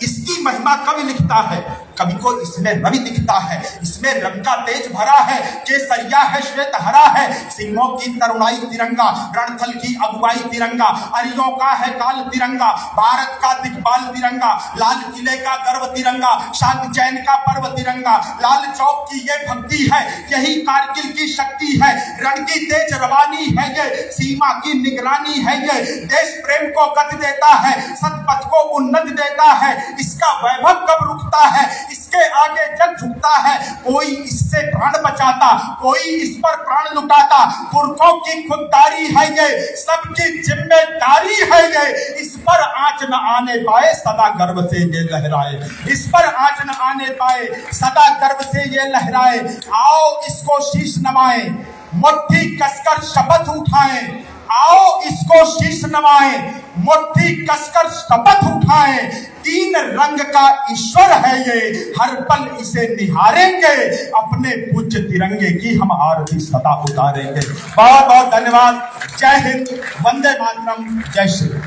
इसकी महिमा कब लिखता है। कवि को इसमें रवि दिखता है, इसमें रवि का तेज भरा है, केसरिया है, श्वेत हरा है, सिंहों की तरुणाई तिरंगा, रणथल की अगुवाई तिरंगा, अरियों का है काल तिरंगा, भारत का दिग्बाल तिरंगा, लाल किले का गर्व तिरंगा, शांति चैन का पर्व तिरंगा, लाल चौक की ये भक्ति है, यही कारगिल की शक्ति है, रण की तेज रवानी है ये, सीमा की निगरानी है ये, देश प्रेम को गति देता है, सतपथ को उन्नति देता है, इसका वैभव कब रुकता है, इसके आगे जग झुकता है, कोई इससे प्राण बचाता, कोई इस पर प्राण लुटाता, पुरखों की खुददारी है ये, सबकी जिम्मेदारी है ये, इस पर आंच न आने पाए सदा गर्व से ये लहराए, इस पर आंच न आने पाए सदा गर्व से ये लहराए। आओ इसको शीश नवाएं, मुट्ठी कसकर शपथ उठाएं, आओ इसको शीश नवाएं, मुट्ठी कसकर शपथ उठाएं, तीन रंग का ईश्वर है ये, हर पल इसे निहारेंगे, अपने पूज्य तिरंगे की हम आरती सदा उतारेंगे। बहुत बहुत धन्यवाद। जय हिंद, वंदे मातरम, जय श्री राम।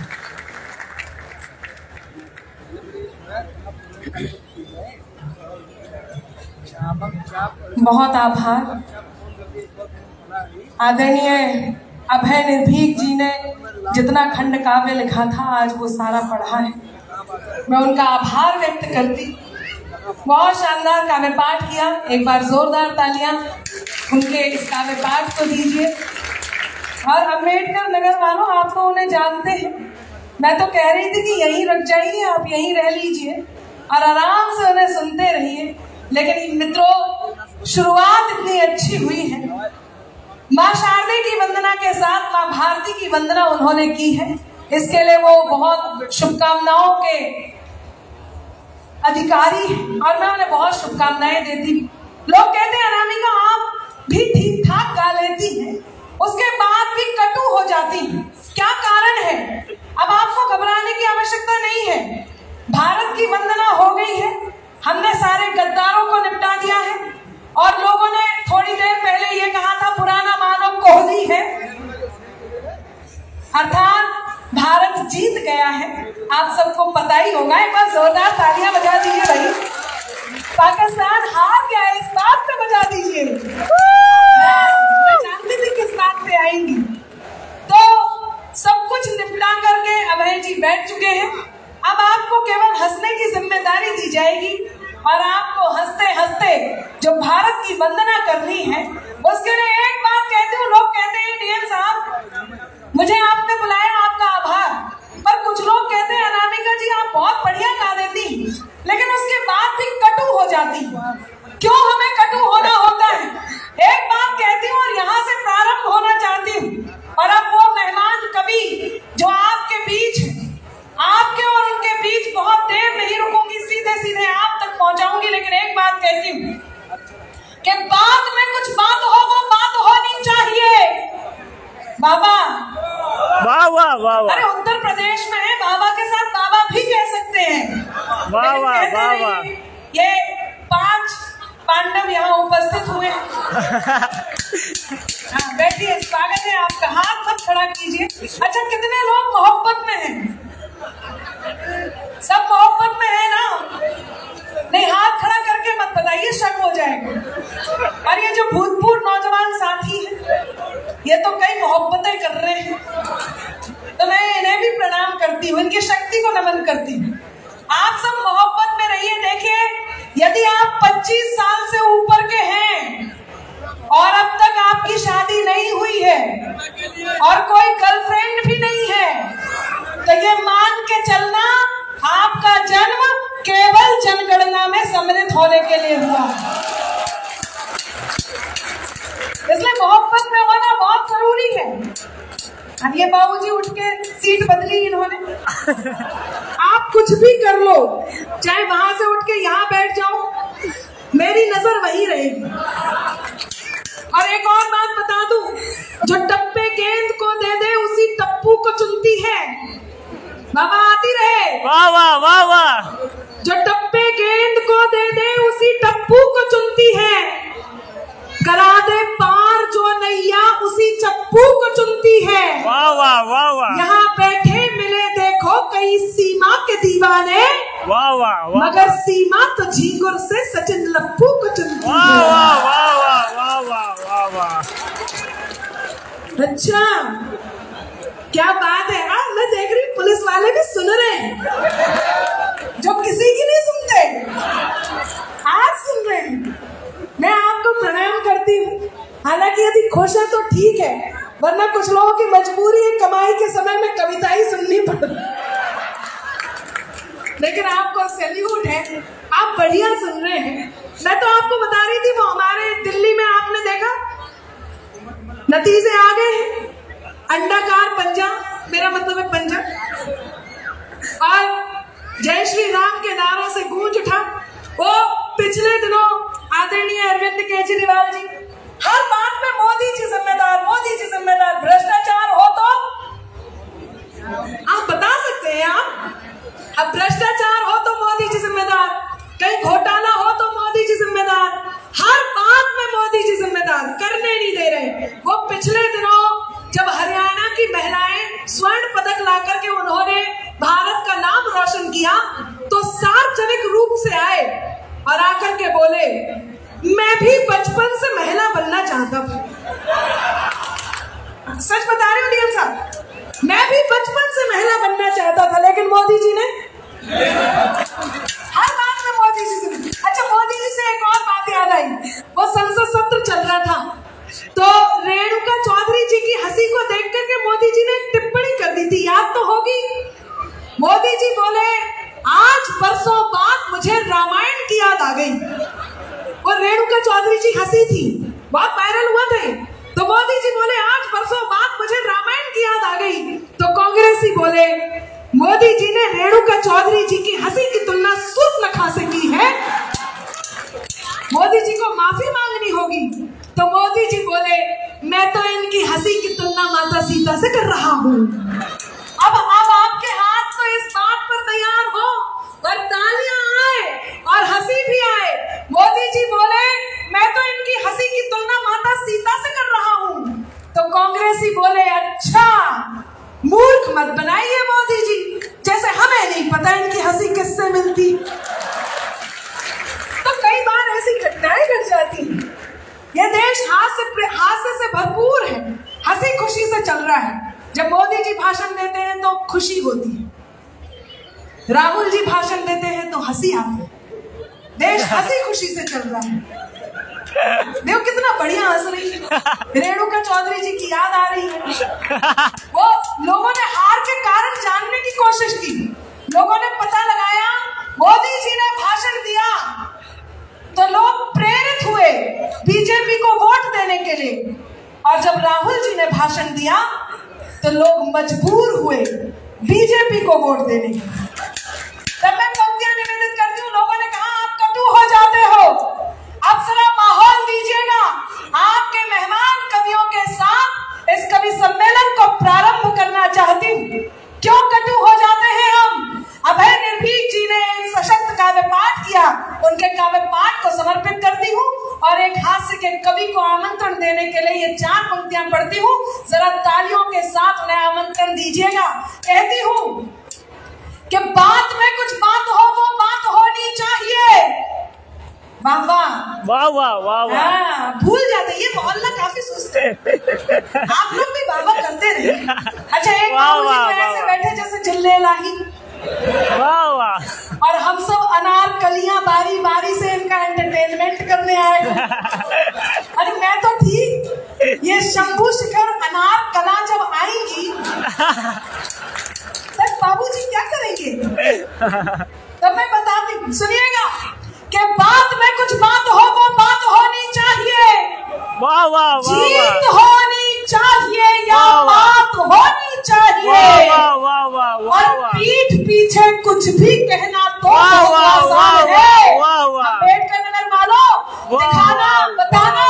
बहुत आभार आदरणीय अभय निर्भीक जी ने जितना खंड काव्य लिखा था आज वो सारा पढ़ा है, मैं उनका आभार व्यक्त करती। बहुत शानदार काव्य पाठ किया, एक बार जोरदार तालियां उनके इस काव्य पाठ को दीजिए। और अम्बेडकर नगर वालों, आप तो उन्हें जानते हैं, मैं तो कह रही थी कि यहीं रख जाइए, आप यहीं रह लीजिए और आराम से उन्हें सुनते रहिए, लेकिन मित्रों शुरुआत इतनी अच्छी हुई है। माँ शारदे की वंदना के साथ माँ भारती की वंदना उन्होंने की है, इसके लिए वो बहुत शुभकामनाओं के अधिकारी हैं और मैं उन्हें बहुत शुभकामनाएं देती हूँ। लोग कहते हैं अनामिका आप भी ठीक ठाक गा लेती हैं, उसके बाद भी कटु हो जाती हैं, क्या कारण है? अब आपको घबराने की आवश्यकता नहीं है, भारत की वंदना हो गई है, हमने सारे गद्दारों को निपटा दिया है और लोगों ने थोड़ी देर पहले ये कहा था पुराना मानव कोहदी है, अर्थात भारत जीत गया है। आप सबको पता ही होगा, एक बार जोरदार तालियां बजा दीजिए भाई। पाकिस्तान हार गया है, इस बात पे बजा दीजिए। मैं जानती थी किस बात पे आएंगी। तो सब कुछ निपटा करके अभय जी बैठ चुके हैं, अब आपको केवल हंसने की जिम्मेदारी दी जाएगी और आपको हंसते हंसते जो भारत की वंदना करनी है उसके लिए एक बात कहती हूँ। लोग कहते हैं डीएम साहब मुझे आपने बुलाया, आपका आभार, पर कुछ लोग कहते हैं अनामिका जी आप बहुत बढ़िया गा देती, लेकिन उसके बाद भी कटु हो जाती। क्यों हमें कटु होना होता है? एक बात कहती हूँ और यहाँ से प्रारंभ होना चाहती हूँ। और अब वो मेहमान कवि जो आपके बीच है, आपके और उनके बीच बहुत देर नहीं रुकूंगी, सीधे सीधे आप तक पहुंचाऊंगी, लेकिन एक बात कहती हूँ कि बाद में कुछ बात हो, वो बात होनी चाहिए। बाबा वाह वाह वाह वाह, अरे उत्तर प्रदेश में है, बाबा के साथ बाबा भी कह सकते हैं। वाह वाह वाह वाह, ये पांडव यहाँ उपस्थित हुए। बैठिए, स्वागत है आपका। हाथ मत खड़ा कीजिए। अच्छा, कितने लोग मोहब्बत में हैं? सब मोहब्बत में है ना? नहीं, हाथ खड़ा करके मत बताइए, शक हो जाएगा। और ये जो भूतपूर्व नौजवान साथी हैं, ये तो कई मोहब्बतें कर रहे हैं, तो मैं इन्हें भी प्रणाम करती हूँ, इनकी शक्ति को नमन करती हूँ। आप सब मोहब्बत में रहिए। देखिए, यदि आप 25 साल से ऊपर के हैं और अब तक आपकी शादी नहीं हुई है और कोई गर्लफ्रेंड भी नहीं है, तो ये मान के चलना आपका जन्म केवल जनगणना में सम्मिलित होने के लिए हुआ। इसलिए मोहब्बत में होना बहुत जरूरी है। अब ये बाबूजी उठ के सीट बदली इन्होंने। आप कुछ भी कर लो, चाहे वहां से उठ के यहाँ बैठ जाओ, मेरी नजर वही रहेगी। और एक और बात बता दूं, जो टप्पे गेंद को दे दे उसी टप्पू को चुनती है। बाबा आती रहे। वाह वाह वाह वाह। जो टप्पे गेंद को दे दे उसी टप्पू को चुनती है। करा दे पार जो नैया उसी चप्पू को चुनती है। वाह वाह वाह वाह। यहाँ बैठे मिले देखो कई सीमा के दीवाने। वाह वाह वाह। मगर सीमा तो झींगुर से सचिन लप्पू को चुनती है। वाह वाह वाह वाह वाह वाह वाह। अच्छा, क्या बात है। मैं देख रही पुलिस वाले भी सुन रहे हैं, जो किसी की नहीं सुनते, आज सुन रहे हैं। मैं आपको प्रणाम करती हूँ। हालांकि यदि खुश है तो ठीक है, वरना कुछ लोगों की मजबूरी है कमाई के समय में कविता ही सुननी पड़ती। लेकिन आपको सैल्यूट है, आप बढ़िया सुन रहे हैं। मैं तो आपको बता रही थी, वो हमारे दिल्ली में आपने देखा नतीजे आ गए हैं। अंडाकार पंजा, मेरा मतलब है पंजा, और जय श्री राम के नारों से गूंज उठा। वो पिछले दिनों आदरणीय अरविंद केजरीवाल जी हर बात में मोदी जी जिम्मेदार, मोदी जी जिम्मेदार। भ्रष्टाचार हो तो आप बता सकते हैं, अब भ्रष्टाचार हो तो मोदी जी जिम्मेदार, कहीं घोटाला हो तो मोदी जी जिम्मेदार, हर बात में मोदी जी जिम्मेदार। करने नहीं दे रहे। वो पिछले दिनों जब हरियाणा की महिलाएं स्वर्ण पदक लाकर के उन्होंने भारत का नाम रोशन किया, तो सार्वजनिक रूप से आए और आकर के बोले, मैं भी बचपन से महिला बनना चाहता था। सच बता रहे हो डीएम साहब, मैं भी बचपन से महिला बनना चाहता था, लेकिन मोदी जी ने हर बात में मोदी जी से। अच्छा, मोदी जी से एक और बात याद आई। वो संसद सत्र चल रहा था, तो रेणुका चौधरी जी की हंसी को देख करके मोदी जी ने एक टिप्पणी कर दी थी, याद तो होगी। मोदी जी बोले, आज बरसों बाद मुझे रामायण की याद आ गई। और रेणुका चौधरी जी हंसी थी, बहुत वायरल हुआ था। तो मोदी जी बोले, आज बरसों बाद मुझे रामायण की याद आ गई। तो कांग्रेसी बोले, मोदी जी ने रेणुका चौधरी जी की हंसी की तुलना सूर्पनखा से की है, मोदी जी को माफी मांगनी होगी। तो मोदी जी बोले, मैं तो इनकी हंसी की तुलना माता सीता से कर रहा हूँ। अब आपके हाथ तो इस बात पर तैयार हो और तालियां आए और हंसी भी आए। मोदी जी बोले, मैं तो इनकी हंसी की तुलना माता सीता से कर रहा हूँ। तो कांग्रेसी बोले, अच्छा, मूर्ख मत बनाइए मोदी जी, जैसे हमें नहीं पता इनकी हंसी किससे मिलती। तो कई बार ऐसी घटनाएं घट जाती हैं। यह देश हास्य से भरपूर है, हंसी खुशी से चल रहा है। जब मोदी जी भाषण देते हैं तो खुशी होती है, राहुल जी भाषण देते हैं तो हंसी आती है। देश हंसी खुशी से चल रहा है। देखो कितना बढ़िया हंस रही है। रेणुका चौधरी जी की याद आ रही है। वो लोगों ने हार के कारण जानने की कोशिश की। लोगों ने पता लगाया, मोदी जी ने भाषण दिया तो लोग प्रेरित हुए बीजेपी को वोट देने के लिए, और जब राहुल जी ने भाषण दिया तो लोग मजबूर हुए बीजेपी को वोट देने के लिए। तब मैं पंक्तियां निवेदित करती हूँ। लोगों ने कहा, आप कटु हो जाते हो, अब जरा माहौल दीजिएगा। आपके मेहमान कवियों के साथ इस कवि सम्मेलन को प्रारंभ करना चाहती हूँ। क्यों कटु हो जाते हैं हम? अभय निर्भीक जी ने एक सशक्त काव्य पाठ किया, उनके काव्य पाठ को समर्पित करती हूँ। के कवि को आमंत्रण देने के लिए ये 4 पंक्तियां पढ़ती हूँ, जरा तालियों के साथ उन्हें आमंत्रण दीजिएगा। कहती हूँ कि बात में कुछ बात हो, वो बात होनी चाहिए। वाह वाह वाह वाह वाह वाह। भूल जाते, ये मोहल्ला काफी सुस्त है, आप लोग भी वाह वाह करते रहे। अच्छा, एक ऐसे बैठे जैसे चिल्ले लाही, वाह वाह, और हम सब अनारकलियां बारी बारी से इनका एंटरटेनमेंट करने आए। अरे मैं तो ठीक, ये शंभू शिखर अनारकला जब आएंगी तब बाबूजी क्या करेंगे, तब मैं बताती। सुनिएगा कि बात में कुछ बात हो, वो बात होनी चाहिए। वाह वाह वाह, जीत होनी चाहिए या बात होनी चाहिए। वाह वाह वाह वाह, और पीठ पीछे कुछ भी कहना तो आसान है। अम्बेडकर नगर वालों, दिखाना बताना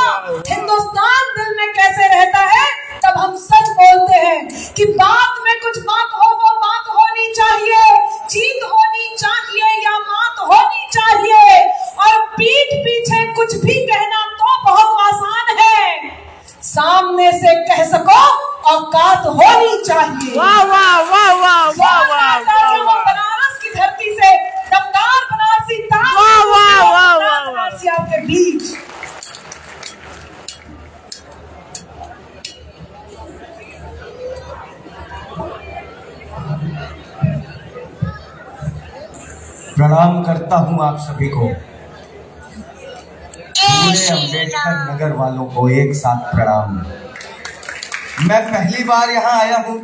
हिंदुस्तान दिल में कैसे रहता है, तब हम सच बोलते हैं कि बात में कुछ बात हो, वो बात होनी चाहिए। जीत होनी चाहिए या मात होनी चाहिए, और पीठ पीछे कुछ भी कहना तो बहुत आसान है। सामने से कह सको औकात होनी चाहिए। वाह वाह वाह वाह वाह वाह, बनारस की धरती से दमदार बनारसी ताज, वाह वाह वाह वाह, बनारसी आपके बीच। प्रणाम करता हूं आप सभी को, पूरे अम्बेडकर नगर वालों को एक साथ प्रणाम। मैं पहली बार यहाँ आया हूँ।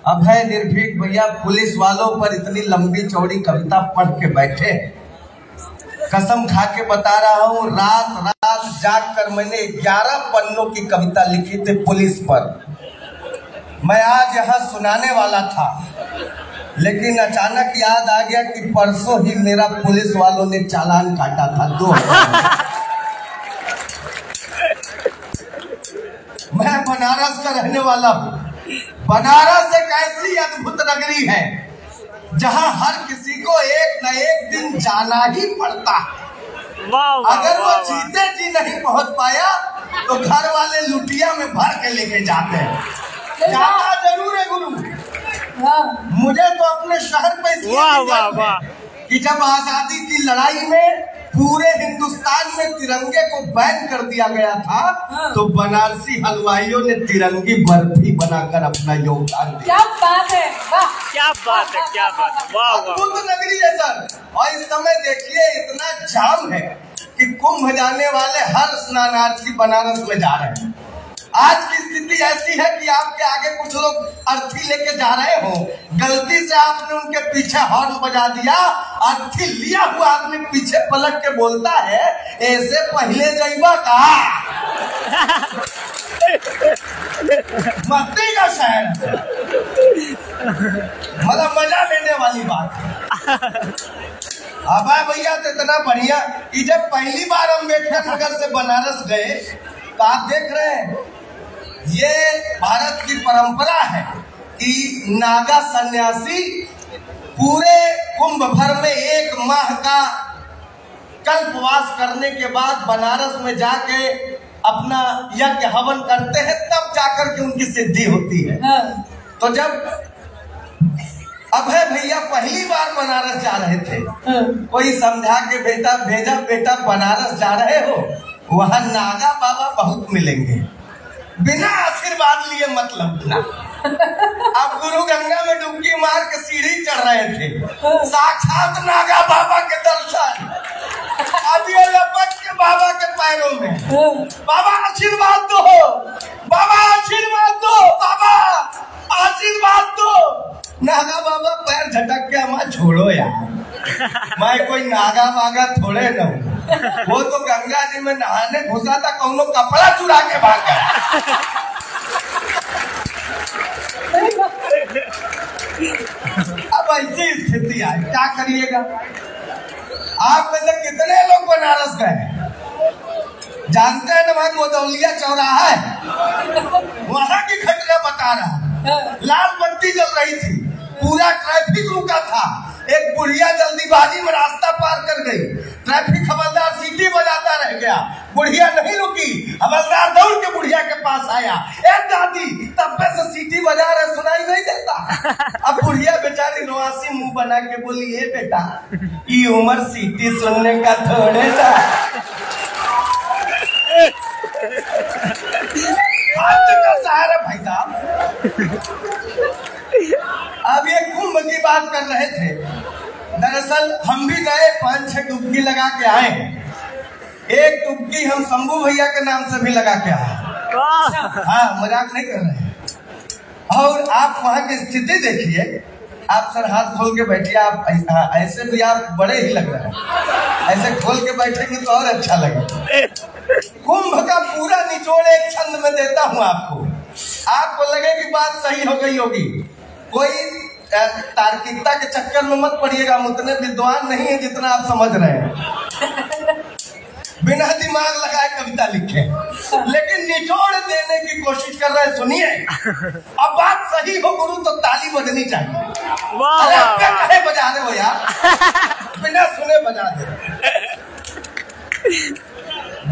अभय निर्भीक भैया पुलिस वालों पर इतनी लंबी चौड़ी कविता पढ़ के बैठे, कसम खा के बता रहा हूँ, रात रात जाग कर मैंने 11 पन्नों की कविता लिखी थी पुलिस पर। मैं आज यहाँ सुनाने वाला था, लेकिन अचानक याद आ गया कि परसों ही मेरा पुलिस वालों ने चालान काटा था 2000। मैं बनारस का रहने वाला हूँ। बनारस एक ऐसी अद्भुत नगरी है जहाँ हर किसी को एक न एक दिन जाना ही पड़ता है। अगर वो जीते जी नहीं पहुँच पाया तो घर वाले लुटिया में भर के लेके जाते हैं। जाना जरूर है गुरु। मुझे तो अपने शहर पे कि जब आजादी की लड़ाई में पूरे हिंदुस्तान में तिरंगे को बैन कर दिया गया था, तो बनारसी हलवाइयों ने तिरंगी बर्फी बनाकर अपना योगदान दिया। क्या बात है, क्या बात है, क्या बात है, वाह वाह। अद्भुत नगरी है सर। और इस समय देखिए इतना जाम है कि कुंभ जाने वाले हर स्नानार्थी बनारस में जा रहे हैं। आज की स्थिति ऐसी है कि आपके आगे कुछ लोग अर्थी लेके जा रहे हो, गलती से आपने उनके पीछे हॉर्न बजा दिया, अर्थी लिया हुआ आदमी पीछे पलट के बोलता है, ऐसे पहले जाइबा कहा। मस्ती का शहर, मतलब मजा लेने वाली बात है। अब भैया तो इतना बढ़िया कि जब पहली बार अम्बेडकर नगर से बनारस गए तो आप देख रहे हैं, ये भारत की परंपरा है कि नागा सन्यासी पूरे कुंभ भर में 1 माह का कल्पवास करने के बाद बनारस में जाके अपना यज्ञ हवन करते हैं, तब जाकर के उनकी सिद्धि होती है। तो जब अभय भैया पहली बार बनारस जा रहे थे, कोई समझा के भेजा बेटा बनारस जा रहे हो, वहाँ नागा बाबा बहुत मिलेंगे, बिना आशीर्वाद लिए मतलब ना। अब गुरु गंगा में डुबकी मार के सीढ़ी चढ़ रहे थे, साक्षात नागा बाबा के दर्शन। अब ये लपक के बाबा के पैरों में, बाबा आशीर्वाद दो, बाबा आशीर्वाद दो, बाबा आशीर्वाद दो। नागा बाबा पैर झटक के, हमारा छोड़ो यार, मैं कोई नागा वागा थोड़े न हूँ। वो तो गंगा जी में नहाने घुसा था, कौनो कपड़ा चुरा के भाग गया। अब ऐसी स्थिति आई, क्या करिएगा। आप में से कितने लोग बनारस गए? जानते हैं ना, वहाँ गोदौलिया चौराहा है, वहाँ की घटना बता रहा। लाल बत्ती जल रही थी, पूरा ट्रैफिक रुका था, एक बुढ़िया जल्दीबाजी में रास्ता पार कर गई, ट्रैफिक हवलदार सीटी बजाता रह गया, बुढ़िया नहीं रुकी, हवलदार दौड़ के बुढ़िया के पास आया, ए दादी तब्बे से सीटी बजा रहे सुनाई नहीं देता। अब बुढ़िया बेचारी नवासी मुंह बना के बोली, ए बेटा ये उम्र सीटी सुनने का थोड़े था। सहारा भाई साहब। अब ये कुंभ की बात कर रहे थे, दरअसल हम भी गए 5-6 डुबकी लगा के आए हैं। एक डुबकी हम शंभू भैया के नाम से भी लगा के आए। हाँ मजाक नहीं कर रहे हैं। और आप वहाँ की स्थिति देखिए, आप सर हाथ खोल के बैठिए, आप ऐसे भी आप बड़े ही लग रहे हैं, ऐसे खोल के बैठेंगे तो और अच्छा लगे। कुंभ का पूरा निचोड़ एक छंद में देता हूँ आपको लगे कि बात सही हो गई होगी, कोई तार्किकता के चक्कर में मत पड़िएगा, हम उतने विद्वान नहीं है जितना आप समझ रहे हैं। बिना दिमाग लगाए कविता लिखे, लेकिन निचोड़ देने की कोशिश कर रहे हैं। सुनिए, अब बात सही हो गुरु तो ताली बजनी चाहिए। अरे आप क्या कहे बजा रहे हो यार, बिना सुने बजा दे।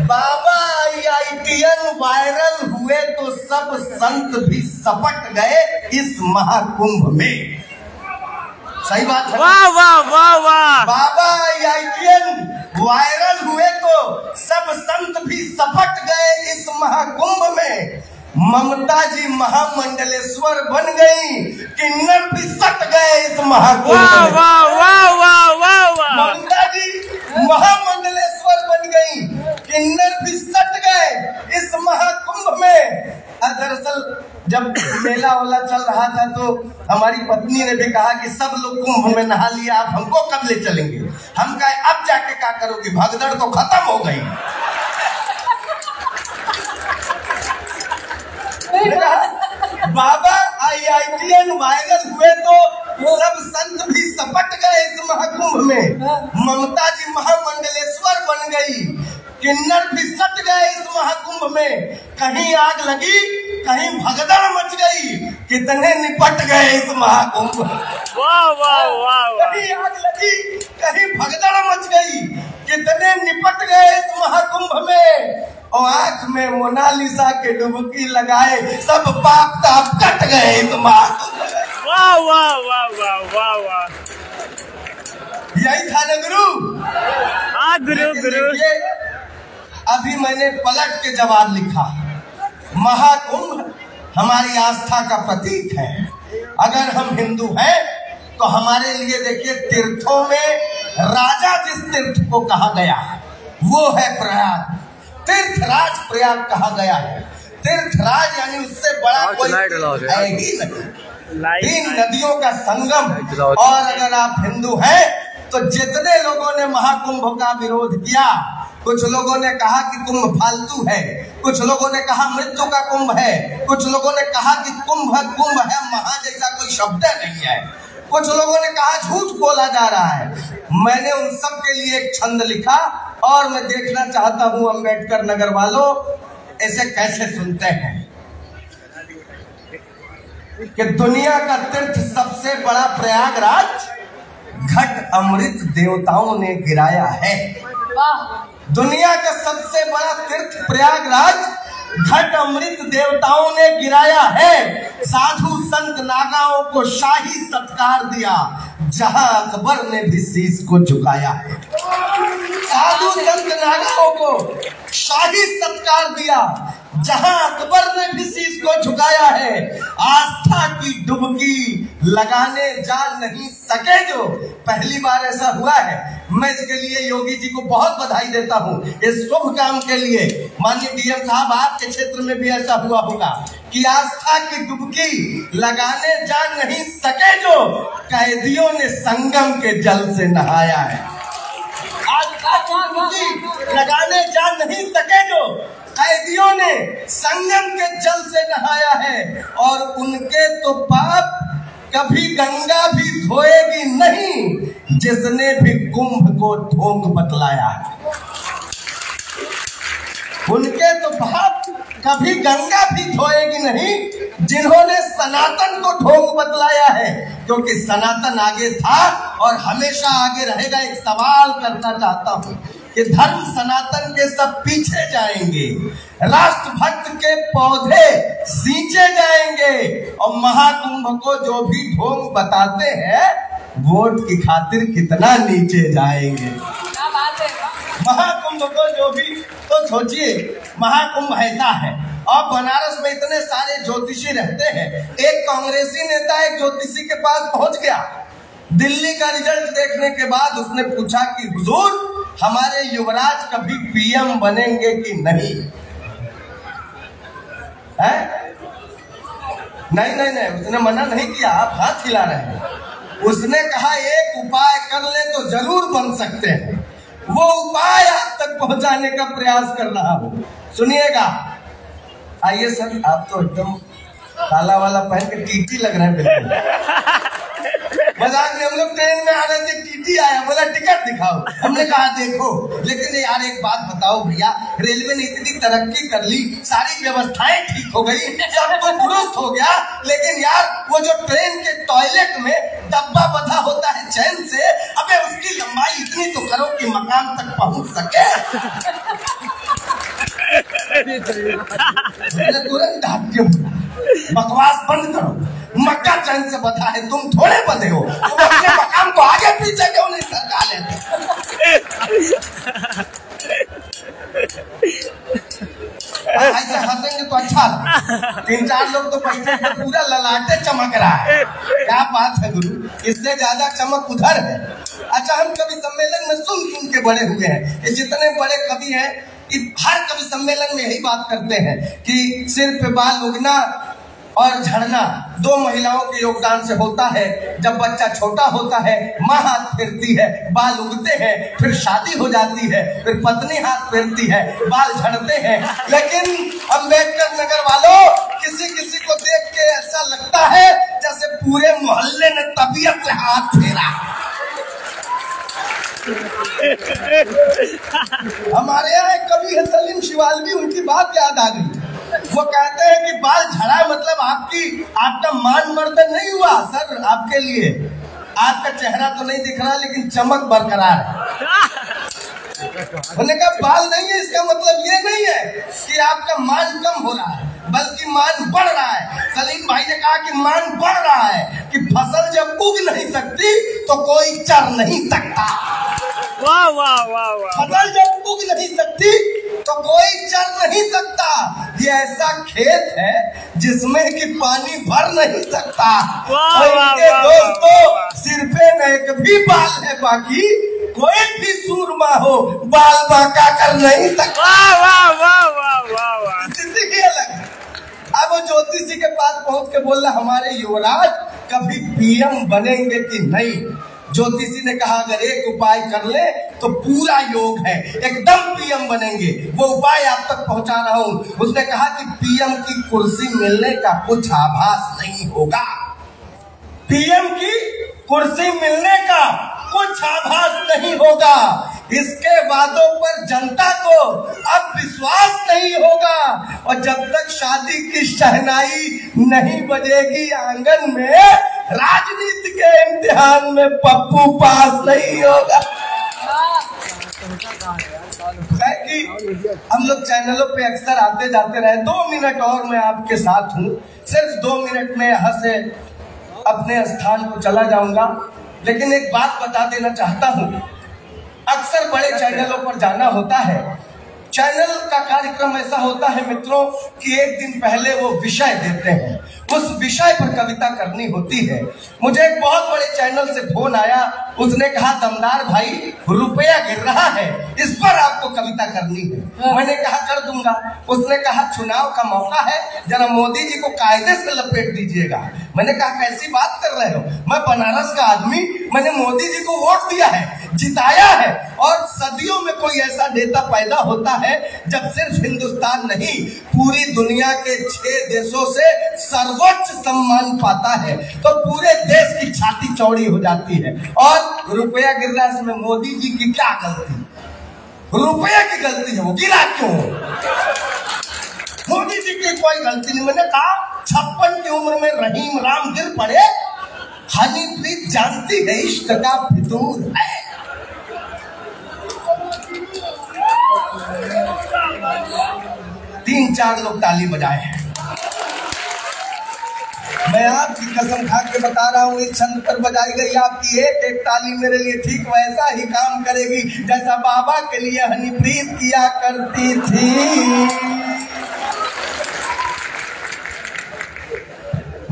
बाबा IITian वायरल हुए तो सब संत भी सपट गए इस महाकुंभ में। सही बात है। वाह वाह वाह वाह। बाबा IITian वायरल हुए तो सब संत भी सपट गए इस महाकुंभ में। ममता जी महामंडलेश्वर बन गई, किन्नर भी सट गए इस महाकुंभ में। वाह वाह वाह वाह वाह। ममता जी महामंडलेश्वर बन गई, किन्नर भी सट गए इस महाकुंभ में। दरअसल जब मेला वाला चल रहा था तो हमारी पत्नी ने भी कहा कि सब लोग कुंभ में नहा लिया, आप हमको कब ले चलेंगे? हम कहे अब जाके क्या करोगे, भगदड़ तो खत्म हो गई। बाबा IITian वायरल हुए तो सब संत भी सपट गए इस महाकुंभ में। ममता जी महामंडलेश्वर बन गई, किन्नर भी सट गए इस महाकुंभ में। कहीं आग लगी, कहीं भगदड़ मच गई, कितने निपट गए इस महाकुंभ। वाह वाह वाह। कहीं आग लगी, कहीं भगदड़ मच गई, कितने निपट गए इस महाकुंभ में। और आंख में मोनालिसा के डुबकी लगाए सब पाप ताप कट गए इस महाकुंभ में। वाह वाह वाह वाह वाह वाह। यही था ना गुरु। हाँ गुरु गुरु। अभी मैंने पलट के जवाब लिखा, महाकुंभ हमारी आस्था का प्रतीक है। अगर हम हिंदू हैं तो हमारे लिए देखिए तीर्थों में राजा जिस तीर्थ को कहा गया वो है प्रयाग, तीर्थराज प्रयाग कहा गया है। तीर्थराज यानी उससे बड़ा कोई है ही नहीं, 3 नदियों का संगम। और अगर आप हिंदू हैं तो जितने लोगों ने महाकुंभ का विरोध किया, कुछ लोगों ने कहा कि कुंभ फालतू है, कुछ लोगों ने कहा मृत्यु का कुंभ है, कुछ लोगों ने कहा कि कुंभ है महा जैसा कोई शब्द नहीं है, कुछ लोगों ने कहा झूठ बोला जा रहा है। मैंने उन सब के लिए एक छंद लिखा और मैं देखना चाहता हूं अम्बेडकर नगर वालों ऐसे कैसे सुनते हैं कि दुनिया का तीर्थ सबसे बड़ा प्रयागराज घट अमृत देवताओं ने गिराया है। दुनिया का सबसे बड़ा तीर्थ प्रयागराज घट अमृत देवताओं ने गिराया है। साधु संत नागाओं को शाही सत्कार दिया जहां अकबर ने भी शीश को झुकाया है। साधु संत नागाओं को शाही सत्कार दिया जहां अकबर ने भी शीश को झुकाया है। आस्था की डुबकी लगाने जा नहीं सके जो, पहली बार ऐसा हुआ है। मैं इसके लिए योगी जी को बहुत बधाई देता हूं इस शुभ काम के लिए। माननीय DM साहब, आपके क्षेत्र में भी ऐसा हुआ होगा कि आस्था की डुबकी लगाने जा नहीं सके जो, कैदियों ने संगम के जल से नहाया है। आस्था की डुबकी लगाने जा नहीं सके जो, कैदियों ने संगम के जल से नहाया है। और उनके तो पाप कभी गंगा भी धोएगी नहीं जिसने भी कुंभ को ढोंग बतलाया है। उनके तो पाप कभी गंगा भी धोएगी नहीं जिन्होंने सनातन को ढोंग बतलाया है, क्योंकि सनातन आगे था और हमेशा आगे रहेगा। एक सवाल करना चाहता हूँ कि धर्म सनातन के सब पीछे जाएंगे, राष्ट्रभक्त के पौधे सींचे जाएंगे और महाकुंभ को जो भी ढोंग बताते हैं वोट की खातिर कितना नीचे जाएंगे। महाकुंभ को जो भी, तो सोचिए महाकुंभ ऐसा है और बनारस में इतने सारे ज्योतिषी रहते हैं। एक कांग्रेसी नेता एक ज्योतिषी के पास पहुंच गया, दिल्ली का रिजल्ट देखने के बाद उसने पूछा कि हुजूर हमारे युवराज कभी पीएम बनेंगे कि नहीं? है? नहीं, उसने मना नहीं किया, आप हाथ हिला रहे हैं। उसने कहा एक उपाय कर ले तो जरूर बन सकते हैं। वो उपाय आप तक पहुंचाने का प्रयास कर रहा हूं, सुनिएगा। आइए सर, आप तो एकदम काला वाला पहन के टीटी लग रहे हैं बिल्कुल। मजाक में हम लोग ट्रेन में आ रहे थे, टीटी आया, बोला टिकट दिखाओ। हमने कहा देखो, लेकिन यार एक बात बताओ भैया, रेलवे ने इतनी तरक्की कर ली, सारी व्यवस्थाएं ठीक हो गई, सब कुछ दुरुस्त हो गया, लेकिन यार वो जो ट्रेन के टॉयलेट में डब्बा बंधा होता है चैन से, अबे उसकी लंबाई इतनी तो करो कि मकाम तक पहुंच सके। तुरंत ढाक के बोला बकवास बंद करो, मक्का चैन से बंधा है, तुम थोड़े बंधे हो, तुम अपने मकाम को आगे पीछे क्यों नहीं सरका लेते? ऐसे हंसेंगे तो अच्छा लगा। 3-4 लोग तो बैठे हैं, पूरा ललाटे चमक रहा है। क्या बात है गुरु, इससे ज्यादा चमक उधर है। अच्छा, हम कवि सम्मेलन में सुन के बड़े हुए हैं, ये जितने बड़े कवि हैं हर कवि सम्मेलन में यही बात करते हैं कि सिर पे बाल उगना और झड़ना 2 महिलाओं के योगदान से होता है। जब बच्चा छोटा होता है माँ हाथ फेरती है, बाल उगते हैं, फिर शादी हो जाती है, फिर पत्नी हाथ फेरती है, बाल झड़ते हैं। लेकिन अम्बेडकर नगर वालों, किसी किसी को देख के ऐसा लगता है जैसे पूरे मोहल्ले ने तबीयत से हाथ फेरा। हमारे यहाँ एक कवि है सलीम शिवालवी, उनकी बात याद आ गई। वो कहते हैं कि बाल झड़ा मतलब आपका मान मर्दन नहीं हुआ सर, आपके लिए आपका चेहरा तो नहीं दिख रहा लेकिन चमक बरकरार है। उन्होंने कहा बाल नहीं है, इसका मतलब ये नहीं है कि आपका मान कम हो रहा है, बल्कि मान बढ़ रहा है। सलीम भाई ने कहा कि मान बढ़ रहा है कि फसल जब उग नहीं सकती तो कोई चर नहीं सकता। वाह वाह वाह वाह। फसल जब उग नहीं सकती तो कोई चल नहीं सकता। ये ऐसा खेत है जिसमें कि पानी भर नहीं सकता। दोस्तों, सिर पे नेक भी बाल है, बाकी कोई भी सूरमा हो बाल बांका कर नहीं सकता। वाह वाह वाह वाह वाह। जिंदगी अलग है। अब वो ज्योतिषी के पास पहुंच के बोल रहा हमारे युवराज कभी पीएम बनेंगे कि नहीं? ज्योतिषी ने कहा अगर एक उपाय कर ले तो पूरा योग है, एकदम पीएम बनेंगे। वो उपाय आप तक पहुंचा रहा हूं। उसने कहा कि पीएम की कुर्सी मिलने का कुछ आभास नहीं होगा। पीएम की कुर्सी मिलने का कुछ आभास नहीं होगा। इसके वादों पर जनता को अब विश्वास नहीं होगा और जब तक शादी की शहनाई नहीं बजेगी आंगन में, राजनीति के इम्तिहान में पप्पू पास नहीं होगा। कि हम लोग चैनलों पे अक्सर आते जाते रहे। 2 मिनट और मैं आपके साथ हूँ, सिर्फ 2 मिनट में यहाँ से अपने स्थान को चला जाऊंगा। लेकिन एक बात बता देना चाहता हूँ, अक्सर बड़े चैनलों पर जाना होता है। चैनल का कार्यक्रम ऐसा होता है मित्रों कि एक दिन पहले वो विषय देते हैं, उस विषय पर कविता करनी होती है। मुझे एक बहुत बड़े चैनल से फोन आया, उसने कहा दमदार भाई रुपया गिर रहा है, इस पर आपको कविता करनी है। मैंने कहा कर दूंगा। उसने कहा चुनाव का मौका है, जरा मोदी जी को कायदे से लपेट दीजिएगा। मैंने कहा कैसी बात कर रहे हो, मैं बनारस का आदमी, मैंने मोदी जी को वोट दिया है, जिताया है। और सदियों में कोई ऐसा नेता पैदा होता है जब सिर्फ हिंदुस्तान नहीं पूरी दुनिया के 6 देशों से सर्वोच्च सम्मान पाता है तो पूरे देश की छाती चौड़ी हो जाती है। और रुपया गिर रहा है, इसमें मोदी जी की क्या गलती? रुपया की गलती है, वो गिरा क्यों? मोदी जी की कोई गलती नहीं। मैंने कहा 56 की उम्र में रहीम राम गिर पड़े, हनीप्रीत जानती है इश्क का फितूर है। तीन चार लोग ताली बजाए हैं। मैं आपकी कसम खा के बता रहा हूँ, इस छंद पर बजाई गई आपकी एक एक ताली मेरे लिए ठीक वैसा ही काम करेगी जैसा बाबा के लिए हनीप्रीत किया करती थी।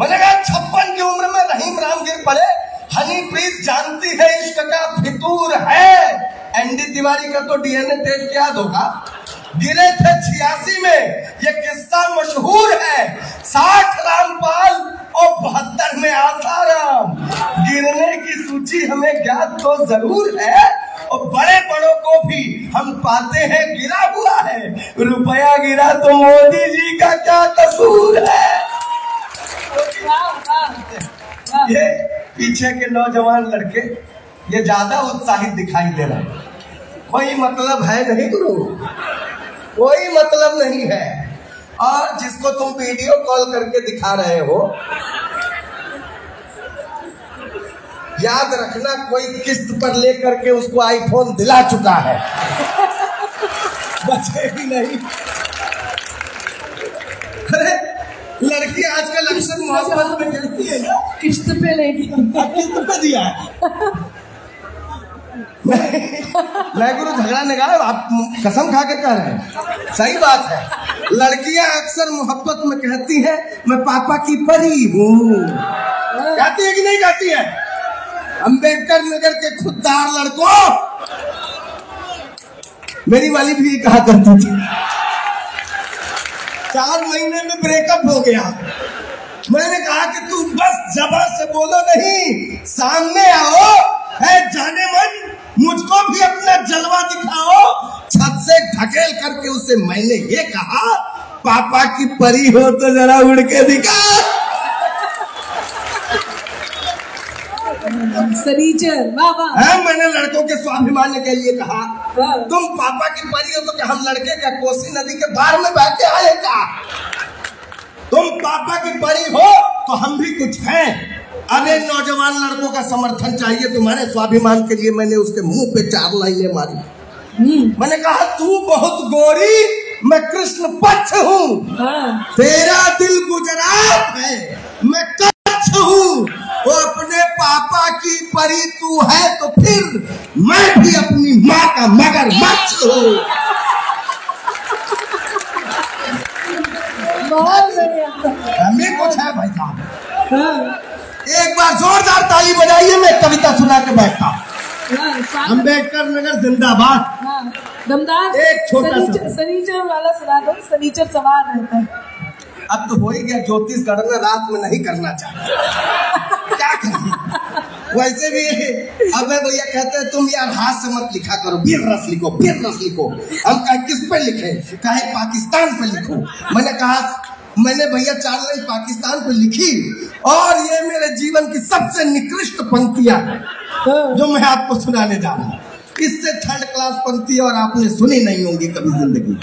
मैंने कहा 56 की उम्र में रहीम राम गिर पड़े, हनीप्रीत जानती है इश्क का फितूर है। एनडी तिवारी का तो डीएनए टेस्ट याद होगा, गिरे थे 86 में, ये किस्सा मशहूर है। 60 रामपाल और 72 में आसाराम। गिरने की सूची हमें ज्ञात तो जरूर है और बड़े बड़ों को भी हम पाते हैं गिरा हुआ है। रुपया गिरा तो मोदी जी का क्या कसूर है। ये पीछे के नौजवान लड़के ये ज्यादा उत्साहित दिखाई दे रहे हैं। कोई मतलब है नहीं गुरु, कोई मतलब नहीं है। और जिसको तुम वीडियो कॉल करके दिखा रहे हो, याद रखना कोई किस्त पर लेकर के उसको आईफोन दिला चुका है, बचे भी नहीं। अरे लड़की आजकल अक्सर मोहब्बत में कहती है ना, किस्त पे लेगी, किस्त पे दिया है। मैं गुरु झगड़ा नहीं कहा, आप कसम खा के कह रहे हैं, सही बात है। लड़कियां अक्सर मोहब्बत में कहती हैं मैं पापा की परी हूँ। कहती है कि नहीं कहती है? अंबेडकर नगर के खुददार लड़कों, मेरी वाली भी कहा करती थी। 4 महीने में ब्रेकअप हो गया। मैंने कहा कि तू बस जबान से बोलो नहीं, सामने आओ, है जाने मन, मुझको भी अपना जलवा दिखाओ। छत से ढकेल करके उसे मैंने ये कहा, पापा की परी हो तो जरा उड़ के दिखा। सनीचर बाबा, मैंने लड़कों के स्वाभिमान के लिए कहा, तुम पापा की परी हो तो क्या हम लड़के क्या कोसी नदी के बाढ़ में बह के आए क्या? तुम पापा की परी हो तो हम भी कुछ हैं। अरे नौजवान लड़कों का समर्थन चाहिए तुम्हारे स्वाभिमान के लिए। मैंने उसके मुंह पे 4 लाइनें मारी। मैंने कहा तू बहुत गोरी, मैं कृष्ण पक्ष हूँ, तेरा दिल गुजरात है, मैं कच्छ हूँ। वो अपने पापा की परी तू है तो फिर मैं भी अपनी माँ का मगरमच्छ हूँ। हमें कुछ है भाई साहब। एक बार जोरदार ताली बजाइए, मैं कविता सुना के बैठता हूँ। अंबेडकर नगर जिंदाबाद। दमदार एक छोटा सा सनीचर वाला सुना दो, सनीचर सवार रहता है। अब तो हो ही गया, ज्योतिष गणना रात में नहीं करना चाहिए, क्या करें। वैसे भी अब भैया कहते हैं तुम यार हाथ से मत लिखा करो, वीर रस लिखो, वीर रस लिखो। हम कहे किस पे लिखे, कहे पाकिस्तान पे लिखो। मैंने कहा मैंने भैया 4 लाइन पाकिस्तान पे लिखी और ये मेरे जीवन की सबसे निकृष्ट पंक्तियां हैं जो मैं आपको सुनाने जा रहा हूँ। इससे 3rd क्लास पंक्ति और आपने सुनी नहीं होंगी कभी जिंदगी।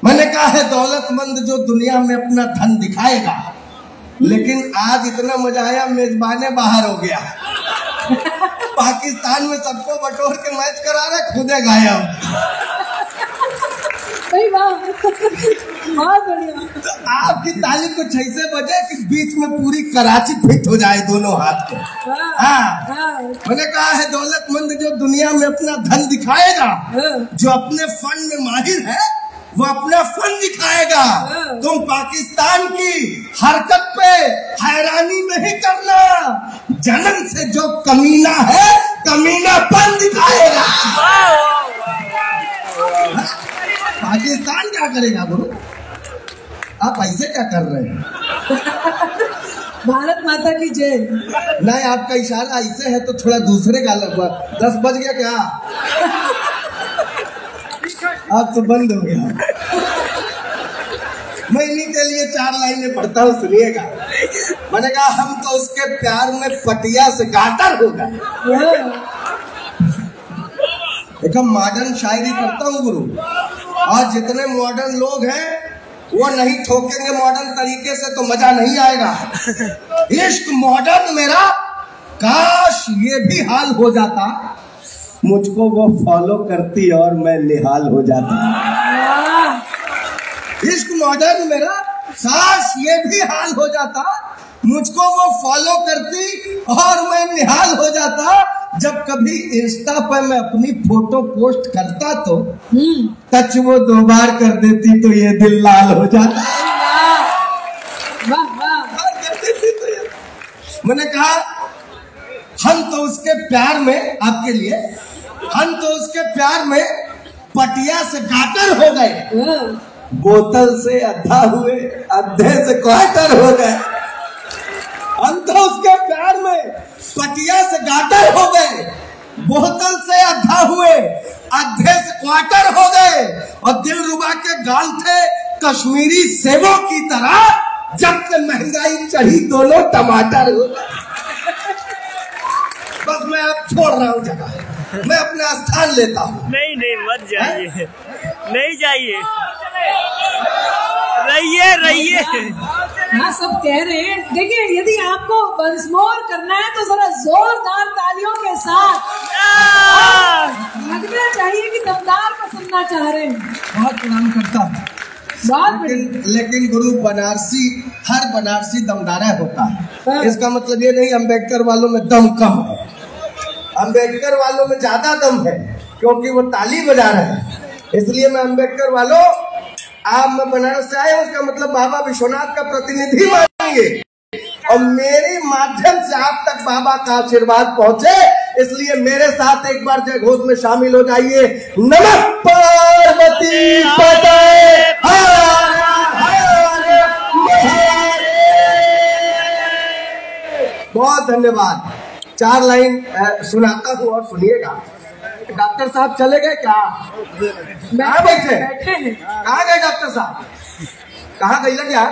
मैंने कहा है दौलतमंद जो दुनिया में अपना धन दिखाएगा, लेकिन आज इतना मजा आया मेजबाने बाहर हो गया। पाकिस्तान में सबको बटोर के मैच करा रहे, खुदे गायब। बहुत बढ़िया। तो आपकी ताली कुछ ऐसे बजे कि बीच में पूरी कराची फिट हो जाए दोनों हाथ को। मैंने कहा है दौलतमंद जो दुनिया में अपना धन दिखाएगा, जो अपने फन में माहिर है वो अपना फन दिखाएगा। तुम पाकिस्तान की हरकत पे हैरानी नहीं करना, जन्म से जो कमीना है कमीनापन दिखाएगा। पाकिस्तान क्या करेगा गुरु? आप ऐसे क्या कर रहे हैं? भारत माता की जय। नहीं, आपका इशारा ऐसे है तो थोड़ा दूसरे का लगभग 10 बज गया क्या? अब तो बंद हो गया। मैं इन्हीं के लिए 4 लाइनें पढ़ता हूँ, सुनिएगा। मैंने कहा हम तो उसके प्यार में पटिया से गाटर हो गए। एक मॉडर्न शायरी करता हूँ गुरु, और जितने मॉडर्न लोग हैं वो नहीं ठोकेंगे मॉडर्न तरीके से तो मजा नहीं आएगा। इश्क मॉडर्न मेरा, काश ये भी हाल हो जाता, मुझको वो फॉलो करती और मैं निहाल हो जाता। इश्क मॉडर्न मेरा, काश ये भी हाल हो जाता, मुझको वो फॉलो करती और मैं निहाल हो जाता। जब कभी इंस्टा पर मैं अपनी फोटो पोस्ट करता तो टच वो 2 बार कर देती तो ये दिल लाल हो जाता। मैंने कहा हम तो उसके प्यार में, आपके लिए, हम तो उसके प्यार में पटिया से गाटर हो गए, बोतल से अद्धा हुए, अद्धे से क्वार्टर हो गए। हम तो उसके प्यार में पटिया से गाटर हो गए, बोतल से अद्धा हुए, अद्धे से क्वार्टर हो गए, और दिलरुबा के गाल थे कश्मीरी सेबों की तरह, जब से महंगाई चढ़ी दोनों टमाटर हो गए। बस मैं अब छोड़ रहा हूँ जगह, मैं अपना स्थान लेता हूँ। नहीं नहीं मत जाइए, नहीं जाइए, रहिए रहिए। हाँ सब कह रहे हैं। देखिए यदि आपको वंस मोर करना है तो जरा जोरदार तालियों के साथ लगना चाहिए कि दमदार को सुनना चाह रहे हैं। बहुत प्रणाम करता हूँ, लेकिन गुरु बनारसी, हर बनारसी दमदारा होता है। इसका मतलब ये नहीं अम्बेडकर वालों में दम कम है, अम्बेडकर वालों में ज्यादा दम है, क्योंकि वो ताली बजा रहे हैं। इसलिए मैं अम्बेडकर वालों, आप मैं बनारस से आए, उसका मतलब बाबा विश्वनाथ का प्रतिनिधि मानेंगे, और मेरे माध्यम से आप तक बाबा का आशीर्वाद पहुंचे, इसलिए मेरे साथ एक बार जय घोष में शामिल हो जाइए। नमः पार्वती पते, बहुत धन्यवाद। 4 लाइन सुनाता हूँ और सुनिएगा। डॉक्टर साहब चले गए क्या? कहाँ बैठे? कहाँ गए डॉक्टर साहब? कहाँ गई क्या?